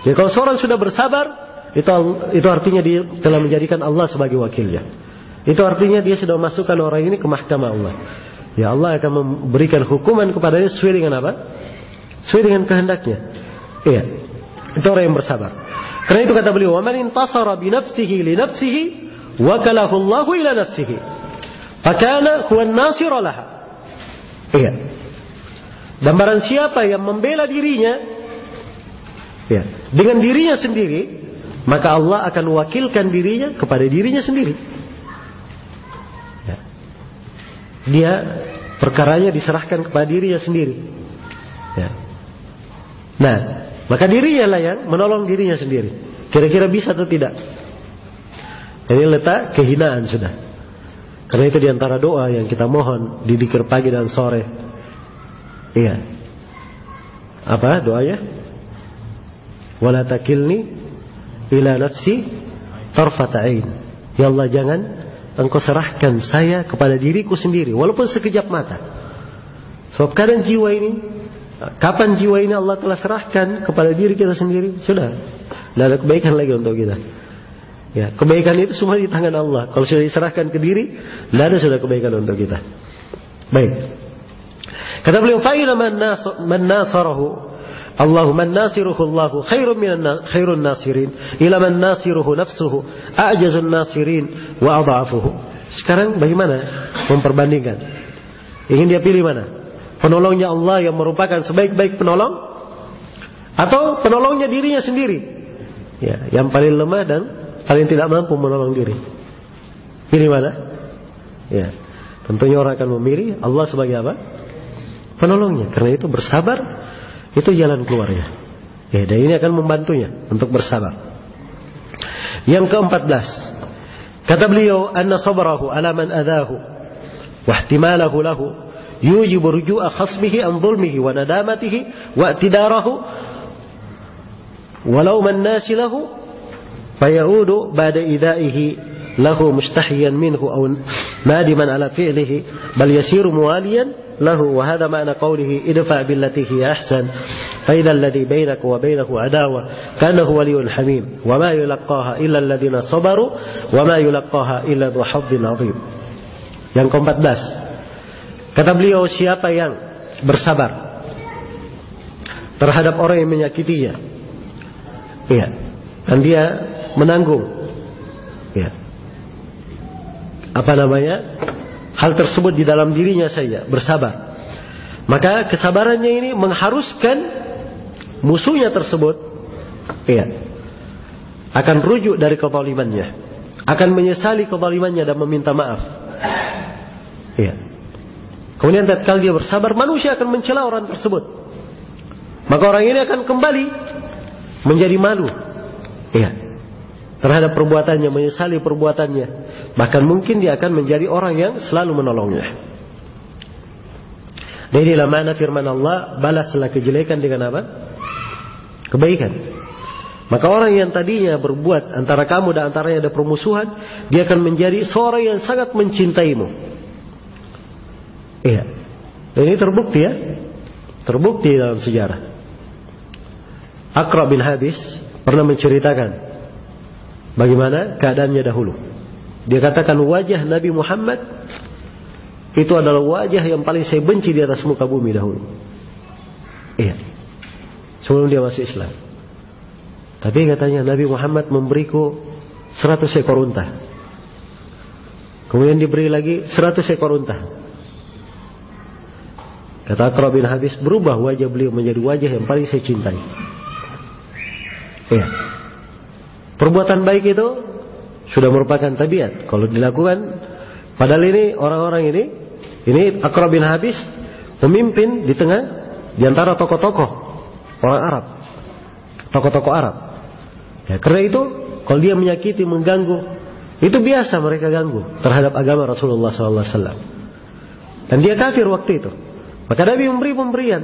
Jadi kalau seorang sudah bersabar, itu artinya dia telah menjadikan Allah sebagai wakilnya. Itu artinya dia sudah masukkan orang ini ke mahkamah Allah. Ya, Allah akan memberikan hukuman kepadanya sesuai dengan apa? Sesuai dengan kehendaknya. Iya, itu orang yang bersabar. Karena itu kata beliau, "Wa man intasara bi nafsihi li nafsihi wakalahu Allahu ila nafsihi. Fakana huwa an-nasir laha." Iya. Dan barang siapa yang membela dirinya, ya, dengan dirinya sendiri, maka Allah akan wakilkan dirinya kepada dirinya sendiri. Ya. Dia perkaranya diserahkan kepada dirinya sendiri. Ya. Nah, maka dirinya lah yang menolong dirinya sendiri. Kira-kira bisa atau tidak? Ini letak kehinaan sudah. Karena itu diantara doa yang kita mohon di dzikir pagi dan sore. Iya. Apa doanya? Wala takilni ila nafsi tarfata ain. Ya Allah, jangan Engkau serahkan saya kepada diriku sendiri walaupun sekejap mata. Sebab kadang jiwa ini, kapan jiwa ini Allah telah serahkan kepada diri kita sendiri, sudah tidak ada kebaikan lagi untuk kita. Ya, kebaikan itu semua di tangan Allah. Kalau sudah diserahkan ke diri, tidak ada sudah kebaikan untuk kita. Baik. Kata beliau, fa'ila man nasarahu Allahu man nasiruhu Allahu khairun nasirin ila man nasiruhu nafsuhu a'jazun nasirin wa adha'afuhu. Sekarang bagaimana memperbandingkan? Ingin dia pilih mana? Penolongnya Allah yang merupakan sebaik-baik penolong, atau penolongnya dirinya sendiri? Ya, yang paling lemah dan paling tidak mampu menolong diri. Pilih mana? Ya, tentunya orang akan memilih Allah sebagai apa? Penolongnya. Karena itu bersabar itu jalan keluarnya. Ya, dan ini akan membantunya untuk bersabar. Yang ke-14, kata beliau, anna sabrahu ala man adahu wa ihtimalahu lahu yujibu ruju'a khasmihi an dhulmihi wa nadamatihi wa i'tidarahu walau man nasi lahu fayaudu ba'da idaihi lahu mustahiyan minhu aw nadiman ala fi'lihi bal yasiru muwaliyan lahu. Wa hadha ma'na qawlihi idfa' billati hiya ahsan fa idha alladhi bainaka wa bainahu adawa kanahu waliyyun hamim wa ma yulaqqaha illa alladhina sabaru wa ma yulaqqaha illa dhu hazzin 'azim. Yang ke-14, kata beliau, siapa yang bersabar terhadap orang yang menyakitinya, iya, dan dia menanggung, ya, apa namanya, hal tersebut di dalam dirinya saja, bersabar. Maka kesabarannya ini mengharuskan musuhnya tersebut akan rujuk dari kezalimannya, akan menyesali kezalimannya dan meminta maaf. Kemudian tatkala dia bersabar, manusia akan mencela orang tersebut. Maka orang ini akan kembali menjadi malu terhadap perbuatannya, menyesali perbuatannya. Bahkan mungkin dia akan menjadi orang yang selalu menolongnya. Dan inilah makna firman Allah, balaslah kejelekan dengan apa? Kebaikan. Maka orang yang tadinya berbuat antara kamu dan antaranya ada permusuhan, dia akan menjadi seorang yang sangat mencintaimu. Dan ini terbukti terbukti dalam sejarah. Aqra bin Habis pernah menceritakan bagaimana keadaannya dahulu. Dia katakan wajah Nabi Muhammad itu adalah wajah yang paling saya benci di atas muka bumi dahulu. Sebelum dia masuk Islam. Tapi katanya Nabi Muhammad memberiku 100 ekor unta. Kemudian diberi lagi 100 ekor unta. Kata Aqra bin Habis, berubah wajah beliau menjadi wajah yang paling saya cintai. Perbuatan baik itu sudah merupakan tabiat. Kalau dilakukan, padahal ini orang-orang ini Aqra bin Habis pemimpin di antara tokoh-tokoh orang Arab, tokoh-tokoh Arab. Karena itu kalau dia menyakiti, mengganggu, itu biasa mereka ganggu terhadap agama Rasulullah SAW. Dan dia kafir waktu itu. Maka Nabi memberi pemberian,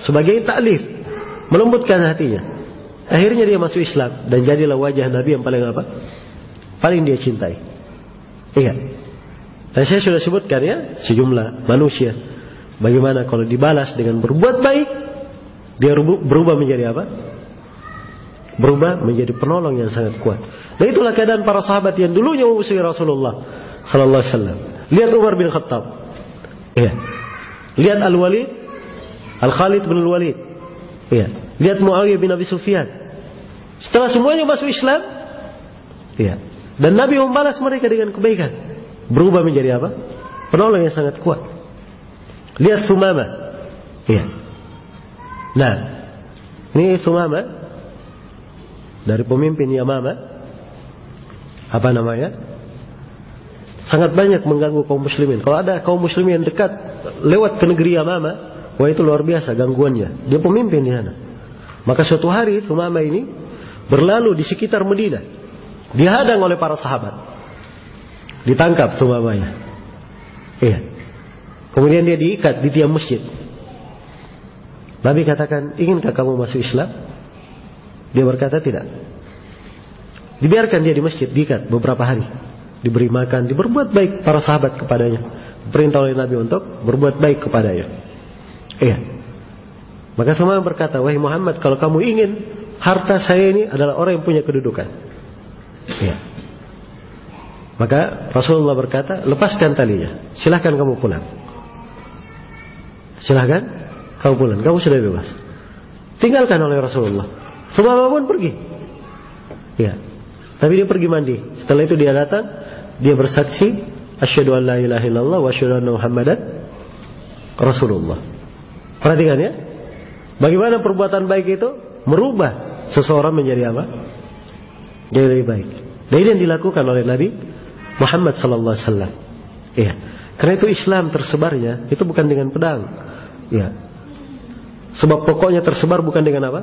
sebagai taklif, melembutkan hatinya. Akhirnya dia masuk Islam dan jadilah wajah Nabi yang paling apa? Paling dia cintai. Dan saya sudah sebutkan sejumlah manusia bagaimana kalau dibalas dengan berbuat baik, dia berubah menjadi apa? Berubah menjadi penolong yang sangat kuat. Dan itulah keadaan para sahabat yang dulunya memusuhi Rasulullah sallallahu alaihi wasallam. Lihat Umar bin Khattab. Lihat Al-Walid, Al-Khalid bin Al-Walid. Lihat Muawiyah bin Abi Sufyan. Setelah semuanya masuk Islam, dan Nabi membalas mereka dengan kebaikan, berubah menjadi apa? Penolong yang sangat kuat. Lihat Thumamah. Nah, ini Thumamah dari pemimpin Yamamah, apa namanya? Sangat banyak mengganggu kaum muslimin. Kalau ada kaum muslimin yang dekat lewat ke negeri Yamamah, wah itu luar biasa gangguannya. Dia pemimpin di sana. Maka suatu hari Thumamah ini berlalu di sekitar Madinah, dihadang oleh para sahabat, ditangkap Thumamahnya. Kemudian dia diikat di tiang masjid. Nabi katakan, inginkah kamu masuk Islam? Dia berkata tidak. Dibiarkan dia di masjid, diikat beberapa hari, diberi makan, diberbuat baik para sahabat kepadanya. Perintah oleh Nabi untuk berbuat baik kepadanya. Maka semua berkata, wahai Muhammad, kalau kamu ingin harta saya ini adalah orang yang punya kedudukan. Maka Rasulullah berkata, lepaskan talinya, silahkan kamu pulang. Silahkan kamu pulang, kamu sudah bebas. Tinggalkan oleh Rasulullah. Semua pun pergi. Tapi dia pergi mandi. Setelah itu dia datang, dia bersaksi, asyhadu an la ilaha illallah wa asyhadu anna Muhammadan Rasulullah. Perhatikan bagaimana perbuatan baik itu merubah seseorang menjadi apa? Jadi lebih baik. Dan ini yang dilakukan oleh Nabi Muhammad sallallahu alaihi wasallam. Karena itu Islam tersebarnya itu bukan dengan pedang. Sebab pokoknya tersebar bukan dengan apa?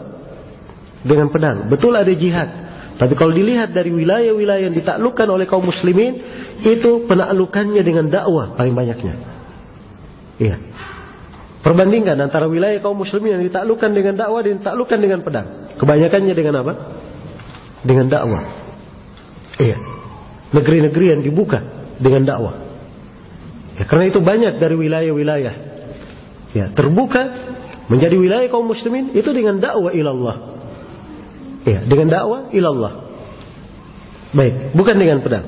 Dengan pedang. Betul ada jihad. Tapi kalau dilihat dari wilayah-wilayah yang ditaklukkan oleh kaum muslimin, itu penaklukannya dengan dakwah paling banyaknya. Perbandingkan antara wilayah kaum muslimin yang ditaklukkan dengan dakwah dan ditaklukkan dengan pedang. Kebanyakannya dengan apa? Dengan dakwah. Negeri-negeri yang dibuka dengan dakwah. Karena itu banyak dari wilayah-wilayah terbuka menjadi wilayah kaum muslimin itu dengan dakwah ilallah. Dengan dakwah ilallah. Baik, bukan dengan pedang.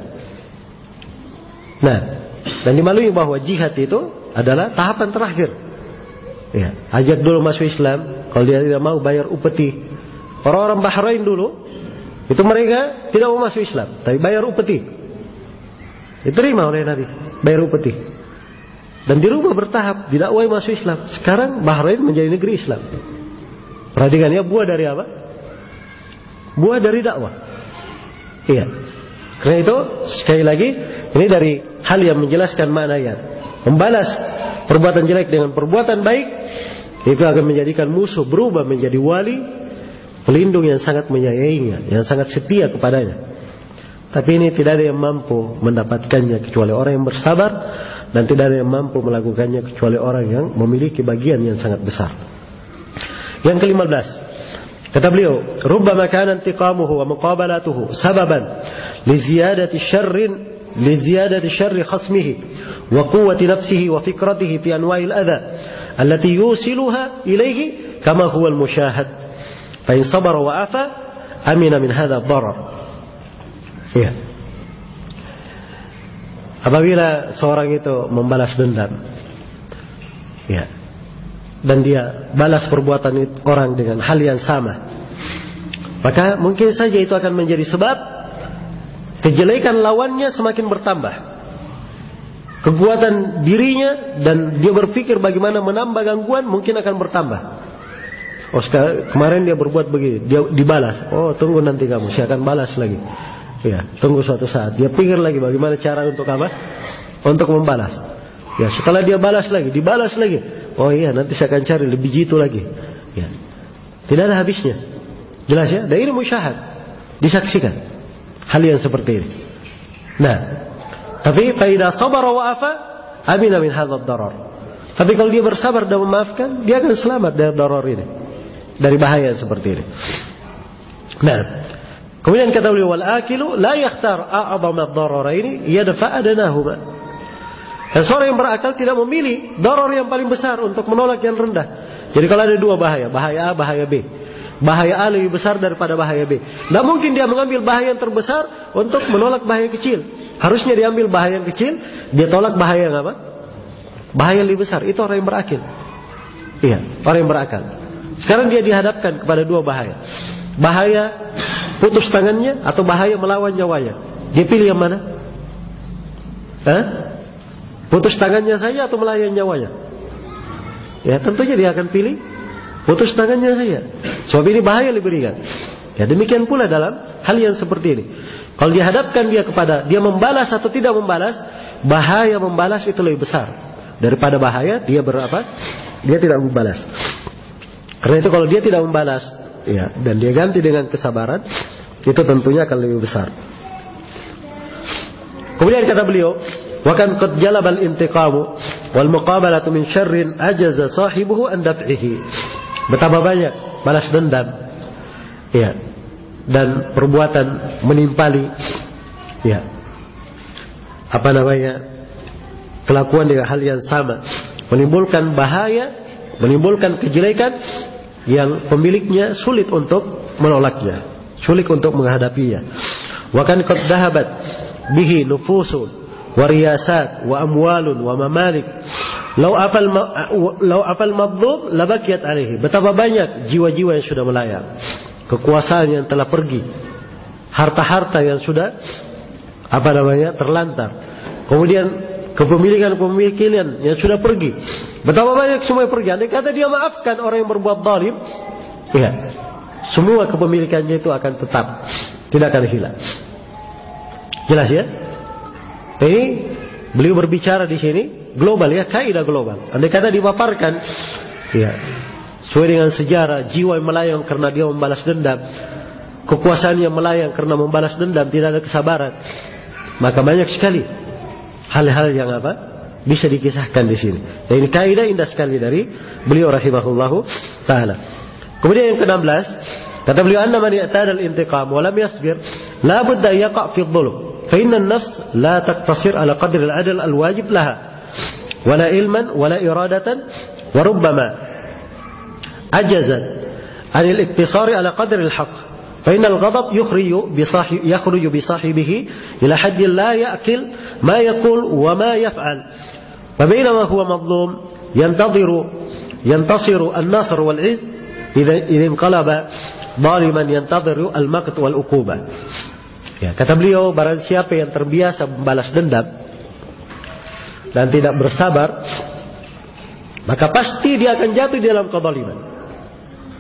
Nah, dan dimaklumi bahwa jihad itu adalah tahapan terakhir. Ajak dulu masuk Islam. Kalau dia tidak mau bayar upeti. Orang-orang Bahrain dulu itu mereka tidak mau masuk Islam, tapi bayar upeti. Diterima oleh Nabi. bayar upeti. Dan dirubah bertahap, didakwai masuk Islam. Sekarang Bahrain menjadi negeri Islam. Perhatikan ya, buah dari apa? Buah dari dakwah. Iya. Karena itu sekali lagi ini dari hal yang menjelaskan makna ayat. Membalas perbuatan jelek dengan perbuatan baik itu akan menjadikan musuh berubah menjadi wali, pelindung yang sangat menyayanginya, yang sangat setia kepadanya. Tapi ini tidak ada yang mampu mendapatkannya kecuali orang yang bersabar, dan tidak ada yang mampu melakukannya kecuali orang yang memiliki bagian yang sangat besar. Yang ke-15, kata beliau, rubbama kana intiqamuhu wa muqabalatuhu sababan li ziyadati syarri khasmihi wa quwwati nafsihi wa fikratihi fi anwa'il adha allati yusiluha ilayhi kama huwa al-musyahad fa in sabara wa afa amina min hadha ad-darar. Ya. Apabila seorang itu membalas dendam, ya, dan dia balas perbuatan orang dengan hal yang sama, maka mungkin saja itu akan menjadi sebab kejelekan lawannya semakin bertambah, kekuatan dirinya, dan dia berpikir bagaimana menambah gangguan mungkin akan bertambah. Oh, kemarin dia berbuat begini, dia dibalas. Oh, tunggu nanti kamu, saya akan balas lagi. Ya, tunggu suatu saat. Dia pikir lagi bagaimana cara untuk apa? Untuk membalas. Ya, setelah dia balas lagi, dibalas lagi. Oh iya, nanti saya akan cari lebih jitu lagi. Ya. Tidak ada habisnya. Jelas ya? Dan ini musyahad. Disaksikan hal yang seperti ini. Nah, tapi fa idza sabara wa afa amina min hadzal darar. Tapi kalau dia bersabar dan memaafkan, dia akan selamat dari darar ini. Dari bahaya seperti ini. Nah, kemudian kata beliau, wal akilu la yakhtar a'zama ad-dararaini yadfa adanahuma. Dan seorang yang berakal tidak memilih darar yang paling besar untuk menolak yang rendah. Jadi kalau ada dua bahaya, bahaya A, bahaya B. Bahaya A lebih besar daripada bahaya B. Tidak mungkin dia mengambil bahaya yang terbesar untuk menolak bahaya kecil. Harusnya diambil bahaya yang kecil, dia tolak bahaya yang apa? Bahaya yang lebih besar. Itu orang yang berakil. Iya, orang yang berakal. Sekarang dia dihadapkan kepada dua bahaya. Bahaya putus tangannya atau bahaya melawan nyawanya. Dia pilih yang mana? Putus tangannya saja atau melawan nyawanya? Ya, tentunya dia akan pilih putus tangannya saja. Sebab ini bahaya lebih ringan. Ya, demikian pula dalam hal yang seperti ini. Kalau dihadapkan dia kepada dia membalas atau tidak membalas, bahaya membalas itu lebih besar daripada bahaya dia berapa? Dia tidak membalas. Karena itu kalau dia tidak membalas, ya, dan dia ganti dengan kesabaran, itu tentunya akan lebih besar. Kemudian kata beliau, wa kan qad jalabal intiqamu wal muqabalatu min syarrin ajaza sahibuhu an daf'ihi. Betapa banyak balas dendam, ya, dan perbuatan menimpali, ya, kelakuan dengan hal yang sama, menimbulkan bahaya, menimbulkan kejelekan yang pemiliknya sulit untuk menolaknya, sulit untuk menghadapinya. Wa kan qad dhahabat bihi nufusun wa riyasat wa amwalun wa mamalik law afal madlum labakiyat alaihi. Betapa banyak jiwa-jiwa yang sudah melayang, kekuasaan yang telah pergi, harta-harta yang sudah terlantar, kemudian kepemilikan yang sudah pergi. Betapa banyak semua yang pergi. Andai kata dia maafkan orang yang berbuat zalim, ya, semua kepemilikannya itu akan tetap, tidak akan hilang. Jelas ya? Ini beliau berbicara di sini global ya, kaidah global. Andai kata dipaparkan, ya, sesuai dengan sejarah, jiwa yang melayang karena dia membalas dendam, kekuasaan yang melayang karena membalas dendam, tidak ada kesabaran, maka banyak sekali hal-hal yang bisa dikisahkan di sini. Dan ini kaidah indah sekali dari beliau rahimahullahu taala. Kemudian yang ke-16, kata beliau, anna man ya'tada al-intiqam wa lam yasbir la budda yaqa' fi adh-dhulm fa inna an-nafs la taqtasir ala qadri al-'adl al-wajib laha wala ilman wala iradatan wa rubbama ajazat 'an al-iktisari ala qadri al-haqq فإن الغضب يخرج بصاحبه إلى حد لا يأكل ما يقول وما يفعل فبينما هو مظلوم ينتصر النصر والعز إذا انقلب ظالما ينتظر المقت والعقوبة. Ya, kata beliau, barang siapa yang terbiasa membalas dendam, dan tidak bersabar, maka pasti dia akan jatuh di dalam kezaliman.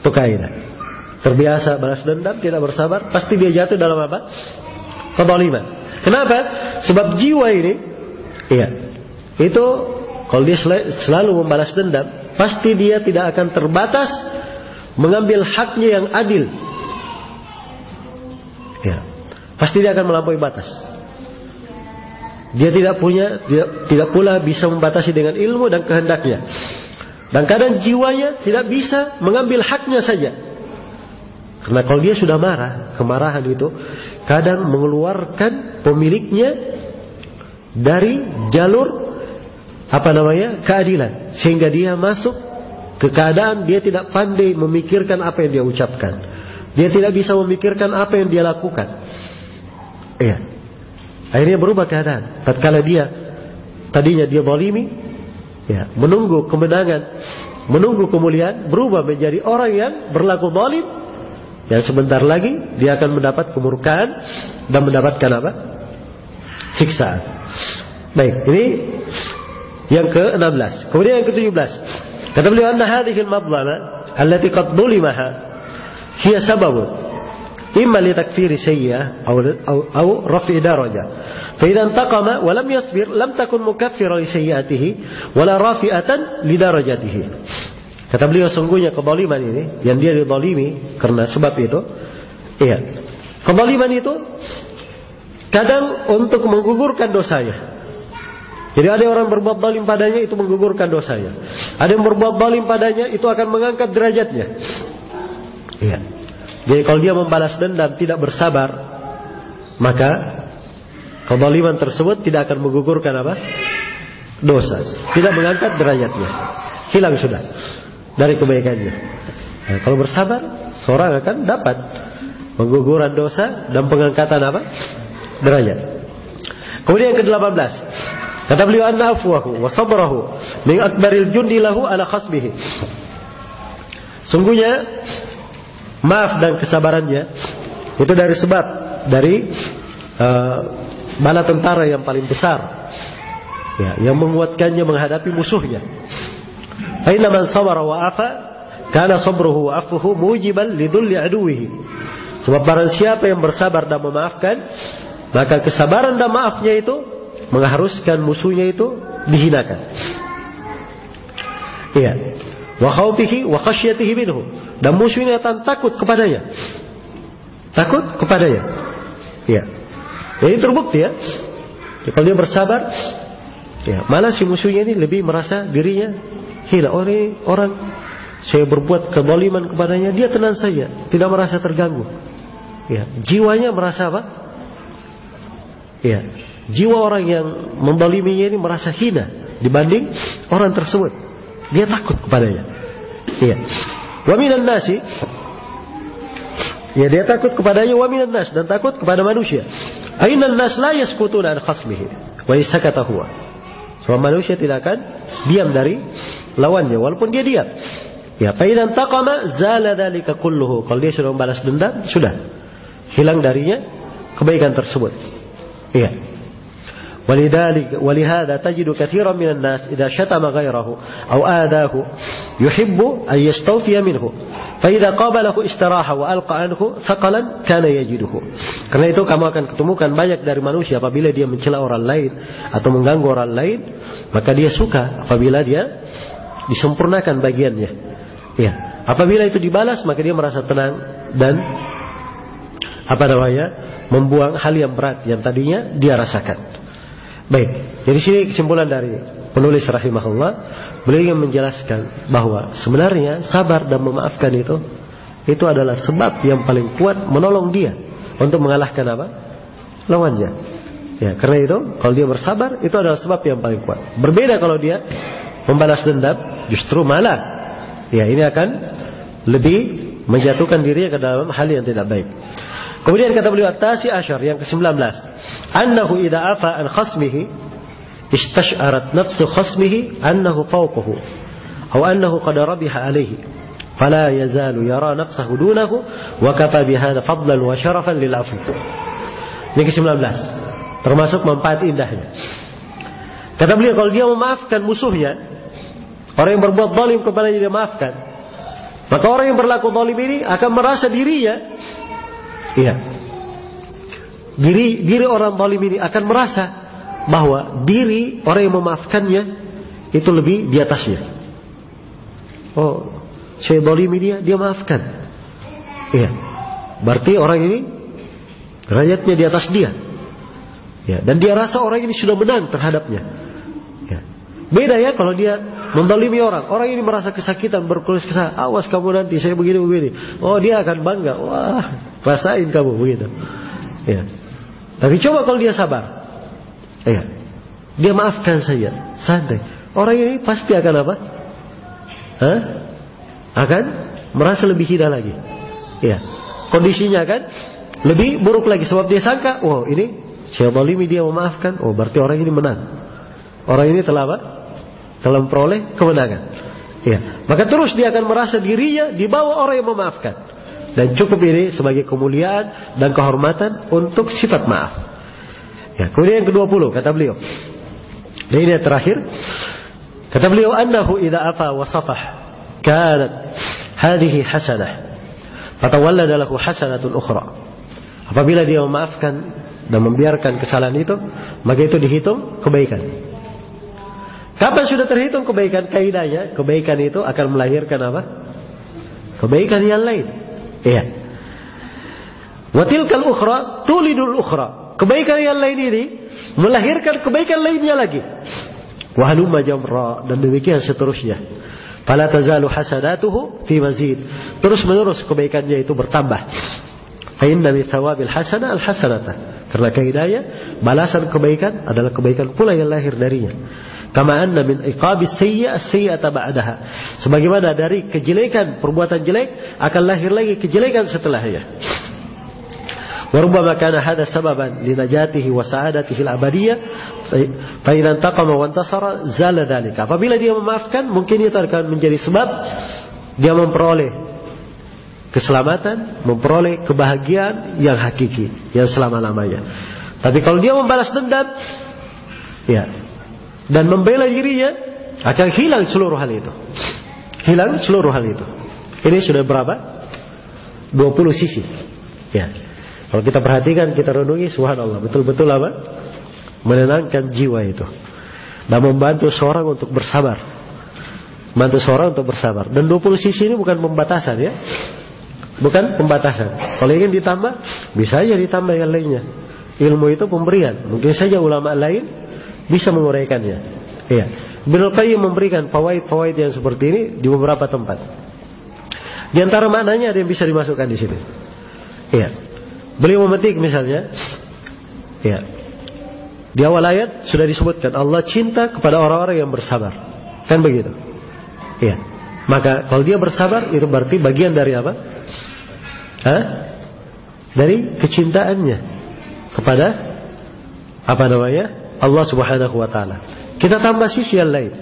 Itu kaidah. Terbiasa balas dendam, tidak bersabar, pasti dia jatuh dalam apa? Kezaliman. Kenapa? Sebab jiwa ini, itu kalau dia selalu membalas dendam, pasti dia tidak akan terbatas mengambil haknya yang adil. Pasti dia akan melampaui batas. Dia tidak pula bisa membatasi dengan ilmu dan kehendaknya. Dan kadang jiwanya tidak bisa mengambil haknya saja. Karena kalau dia sudah marah, kemarahan itu kadang mengeluarkan pemiliknya dari jalur keadilan, sehingga dia masuk ke keadaan dia tidak pandai memikirkan apa yang dia ucapkan. Dia tidak bisa memikirkan apa yang dia lakukan. Akhirnya berubah keadaan. Tatkala dia tadinya dia zalimi, menunggu kemenangan, menunggu kemuliaan, berubah menjadi orang yang berlaku zalim, yang sebentar lagi dia akan mendapat kemurkaan dan mendapatkan apa? Siksaan. Baik, ini yang ke-16. Kemudian yang ke-17. Kata beliau, anna hadhihi al-madlama allati qad dhulimaha hiya sababun imma li takfiri sayyi'ah aw raf'i darajah. Fa idza intaqama wa lam yasbir lam takun mukaffira li sayyi'atihi wa la rafi'atan li darajatihi. Kata beliau, sungguhnya kezaliman ini yang dia dizalimi karena sebab itu, kezaliman itu kadang untuk menggugurkan dosanya. Jadi ada orang berbuat zalim padanya, itu menggugurkan dosanya. Ada yang berbuat zalim padanya, itu akan mengangkat derajatnya. Jadi kalau dia membalas dendam, tidak bersabar, maka kezaliman tersebut tidak akan menggugurkan apa? Dosa. Tidak mengangkat derajatnya. Hilang sudah dari kebaikannya. Kalau bersabar, seorang akan dapat pengguguran dosa dan pengangkatan apa? Derajat. Kemudian yang ke-18. Kata beliau, anna afwahu wa sabrahu min akbaril jundi lahu ala khasbihi. Sungguhnya maaf dan kesabarannya itu dari sebab dari bala tentara yang paling besar, yang menguatkannya menghadapi musuhnya. Fa inna man sabara wa afa kana sabruhu wa afuhu mujiban lidulli aduwihi. Sebab barang siapa yang bersabar dan memaafkan, maka kesabaran dan maafnya itu mengharuskan musuhnya itu dihinakan. Wa khawfihi wa khasyatihi minhu. Dan musuh ini akan takut kepadanya. Takut kepadanya. Jadi terbukti kalau dia bersabar, malah si musuhnya ini lebih merasa dirinya hina. Orang saya berbuat kezaliman kepadanya, dia tenang saja, tidak merasa terganggu. Jiwanya merasa apa? Jiwa orang yang menzaliminya ini merasa hina dibanding orang tersebut. Dia takut kepadanya. Wa minan nasi, dia takut kepadanya. Wa minan nas, dan takut kepada manusia. Ainan nas la yaskutuna an khasmihi wa isakata huwa. Sebab manusia tidak akan diam dari lawannya walaupun dia diam. Fa idzan taqama zala dzalika kulluhu. Kalau dia sudah membalas dendam, sudah hilang darinya kebaikan tersebut. ولهذا تجد كثيرا من الناس إذا شتم غيره أو آذاه يحب أن يستوفي منه فإذا قابله استراح وألقى عنه ثقلا كان يجده. Karena itu kamu akan ketemukan banyak dari manusia apabila dia mencela orang lain atau mengganggu orang lain, maka dia suka apabila dia disempurnakan bagiannya. Apabila itu dibalas, maka dia merasa tenang dan membuang hal yang berat yang tadinya dia rasakan. Baik, jadi sini kesimpulan dari penulis rahimahullah, beliau ingin menjelaskan bahwa sebenarnya sabar dan memaafkan itu adalah sebab yang paling kuat menolong dia untuk mengalahkan lawannya. Karena itu kalau dia bersabar, itu adalah sebab yang paling kuat. Berbeda kalau dia membalas dendam, justru malah ini akan lebih menjatuhkan dirinya ke dalam hal yang tidak baik. Kemudian kata beliau at-tasi asyar, yang ke-19, annahu idza afa an khasmihi istash'arat nafsu khasmihi annahu fawqahu aw annahu qad rabiha alayhi fala yazalu yara nafsahu dunahu wa kafa bihadha fadlan wa sharafan lil afwi. Ini ke-19, termasuk manfaat indahnya. Kata beliau, kalau dia memaafkan musuhnya, orang yang berbuat zalim kepadanya dia maafkan, maka orang yang berlaku zalim ini akan merasa dirinya, diri orang zalim ini akan merasa bahwa diri orang yang memaafkannya itu lebih di atasnya. Oh, saya zalimi dia maafkan. Berarti orang ini derajatnya di atas dia. Dan dia rasa orang ini sudah menang terhadapnya. Beda ya kalau dia menzalimi orang. Orang ini merasa kesakitan, berkeluh kesah. Awas kamu nanti saya begini. Oh, dia akan bangga. Wah, rasain kamu begitu. Tapi coba kalau dia sabar. Dia maafkan saja, santai. Orang ini pasti akan apa? Akan merasa lebih hina lagi. Kondisinya akan lebih buruk lagi. Sebab dia sangka, wow ini saya zalimi dia memaafkan. Oh berarti orang ini menang. Orang ini telah apa? Telah memperoleh kemenangan. Maka terus dia akan merasa dirinya di bawah orang yang memaafkan. Dan cukup ini sebagai kemuliaan dan kehormatan untuk sifat maaf. Kemudian yang ke-20 kata beliau. Dan ini yang terakhir. Kata beliau, annahu idza afa wa safah kanat hadhihi hasanah fatawallada lahu hasanatun ukhra. Apabila dia memaafkan dan membiarkan kesalahan itu, maka itu dihitung kebaikan. Kapan sudah terhitung kebaikan? Kaidahnya, kebaikan itu akan melahirkan apa? Kebaikan yang lain. Wa tilkal ukhra tulidul ukhra. Kebaikan yang lain ini melahirkan kebaikan lainnya lagi. Wa halumma jamra, dan demikian seterusnya. Fala tazalu hasanatuhu fi mazid. Terus menerus kebaikannya itu bertambah. Fa inna min thawabil hasanah al hasanata. Karena kaidahnya balasan kebaikan adalah kebaikan pula yang lahir darinya. Kama anna min iqabis sayyi'ata ba'daha. Sebagaimana dari kejelekan, perbuatan jelek akan lahir lagi kejelekan setelahnya. Wa rubbama kana hadha sababan li najatihi wa sa'adatihi al-abadiyyah fa idza intaqama wa intasara zala dzalika. Apabila dia memaafkan, mungkin itu akan menjadi sebab dia memperoleh keselamatan, memperoleh kebahagiaan yang hakiki, yang selama-lamanya. Tapi kalau dia membalas dendam, dan membela dirinya, akan hilang seluruh hal itu. Hilang seluruh hal itu. Ini sudah berapa? 20 sisi. Kalau kita perhatikan, kita renungi, subhanallah, betul-betul apa? Menenangkan jiwa itu. Dan membantu seorang untuk bersabar. Membantu seorang untuk bersabar. Dan 20 sisi ini bukan pembatasan ya. Bukan pembatasan. Kalau ingin ditambah, bisa aja ditambah yang lainnya. Ilmu itu pemberian. Mungkin saja ulama lain bisa menguraikannya. Ibnu Qayyim memberikan fawaid-fawaid yang seperti ini di beberapa tempat. Di antara maknanya ada yang bisa dimasukkan di sini. Beliau memetik misalnya, di awal ayat sudah disebutkan Allah cinta kepada orang-orang yang bersabar. Kan begitu? Maka kalau dia bersabar itu berarti bagian dari apa? Dari kecintaannya kepada apa namanya? Allah Subhanahu wa taala. Kita tambah sisi yang lain.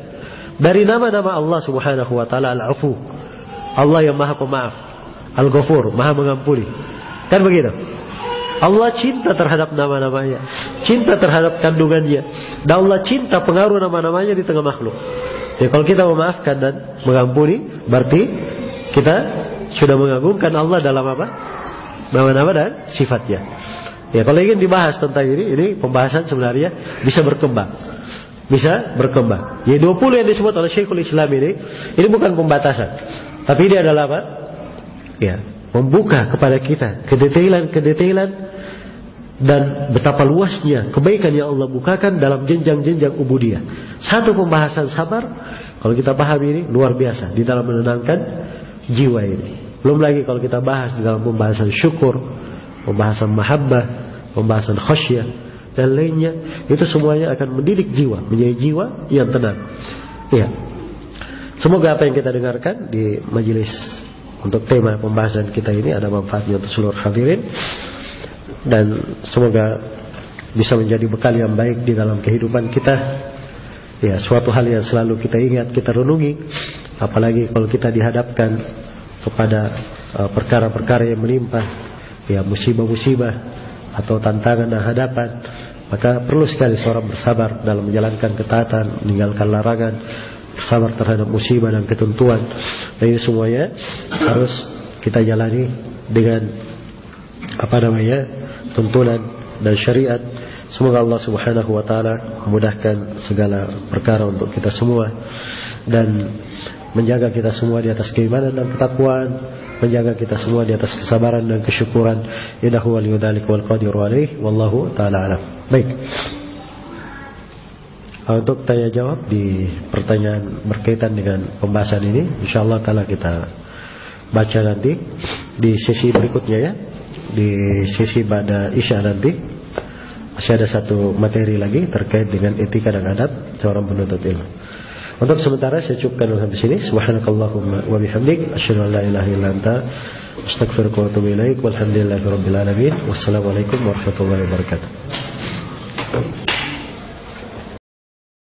Dari nama-nama Allah Subhanahu wa taala Al-Afu. Allah yang Maha Pemaaf. Al-Ghafur, Maha Mengampuni. Kan begitu? Allah cinta terhadap nama-namanya, cinta terhadap kandungannya. Dan Allah cinta pengaruh nama-namanya di tengah makhluk. Jadi kalau kita memaafkan dan mengampuni, berarti kita sudah mengagungkan Allah dalam apa? Nama-nama dan sifatnya. Kalau ingin dibahas tentang ini pembahasan sebenarnya bisa berkembang. Bisa berkembang. 20 yang disebut oleh Syekhul Islam ini bukan pembatasan. Tapi ini adalah apa? Membuka kepada kita kedetailan dan betapa luasnya kebaikan yang Allah bukakan dalam jenjang-jenjang ubudiyah. Satu pembahasan sabar, kalau kita pahami ini luar biasa di dalam menenangkan jiwa ini. Belum lagi kalau kita bahas di dalam pembahasan syukur, pembahasan mahabbah, pembahasan khasyah dan lainnya, itu semuanya akan mendidik jiwa menjadi jiwa yang tenang. Semoga apa yang kita dengarkan di majelis untuk tema pembahasan kita ini ada manfaatnya untuk seluruh hadirin, dan semoga bisa menjadi bekal yang baik di dalam kehidupan kita. Suatu hal yang selalu kita ingat, kita renungi, apalagi kalau kita dihadapkan kepada perkara-perkara yang menimpa, musibah-musibah atau tantangan dan hadapan, Maka perlu sekali seorang bersabar dalam menjalankan ketaatan, meninggalkan larangan, bersabar terhadap musibah dan ketentuan. Dan ini semuanya harus kita jalani dengan tuntunan dan syariat. Semoga Allah Subhanahu wa taala memudahkan segala perkara untuk kita semua dan menjaga kita semua di atas keimanan dan ketakwaan, menjaga kita semua di atas kesabaran dan kesyukuran. Innahu waliyudzalika wal qadiru alaihi wallahu taala alam. Baik. Untuk tanya jawab di pertanyaan berkaitan dengan pembahasan ini, insyaallah taala kita baca nanti di sesi berikutnya ya. Di sesi ba'da Isya nanti masih ada satu materi lagi terkait dengan etika dan adab seorang penuntut ilmu. Untuk sementara saya cukupkan sampai sini. Subhanakallahumma wa bihamdik asyhadu an la ilaha illa anta astaghfiruka wa atubu ilaik. Walhamdulillahirabbil alamin. Wassalamualaikum warahmatullahi wabarakatuh.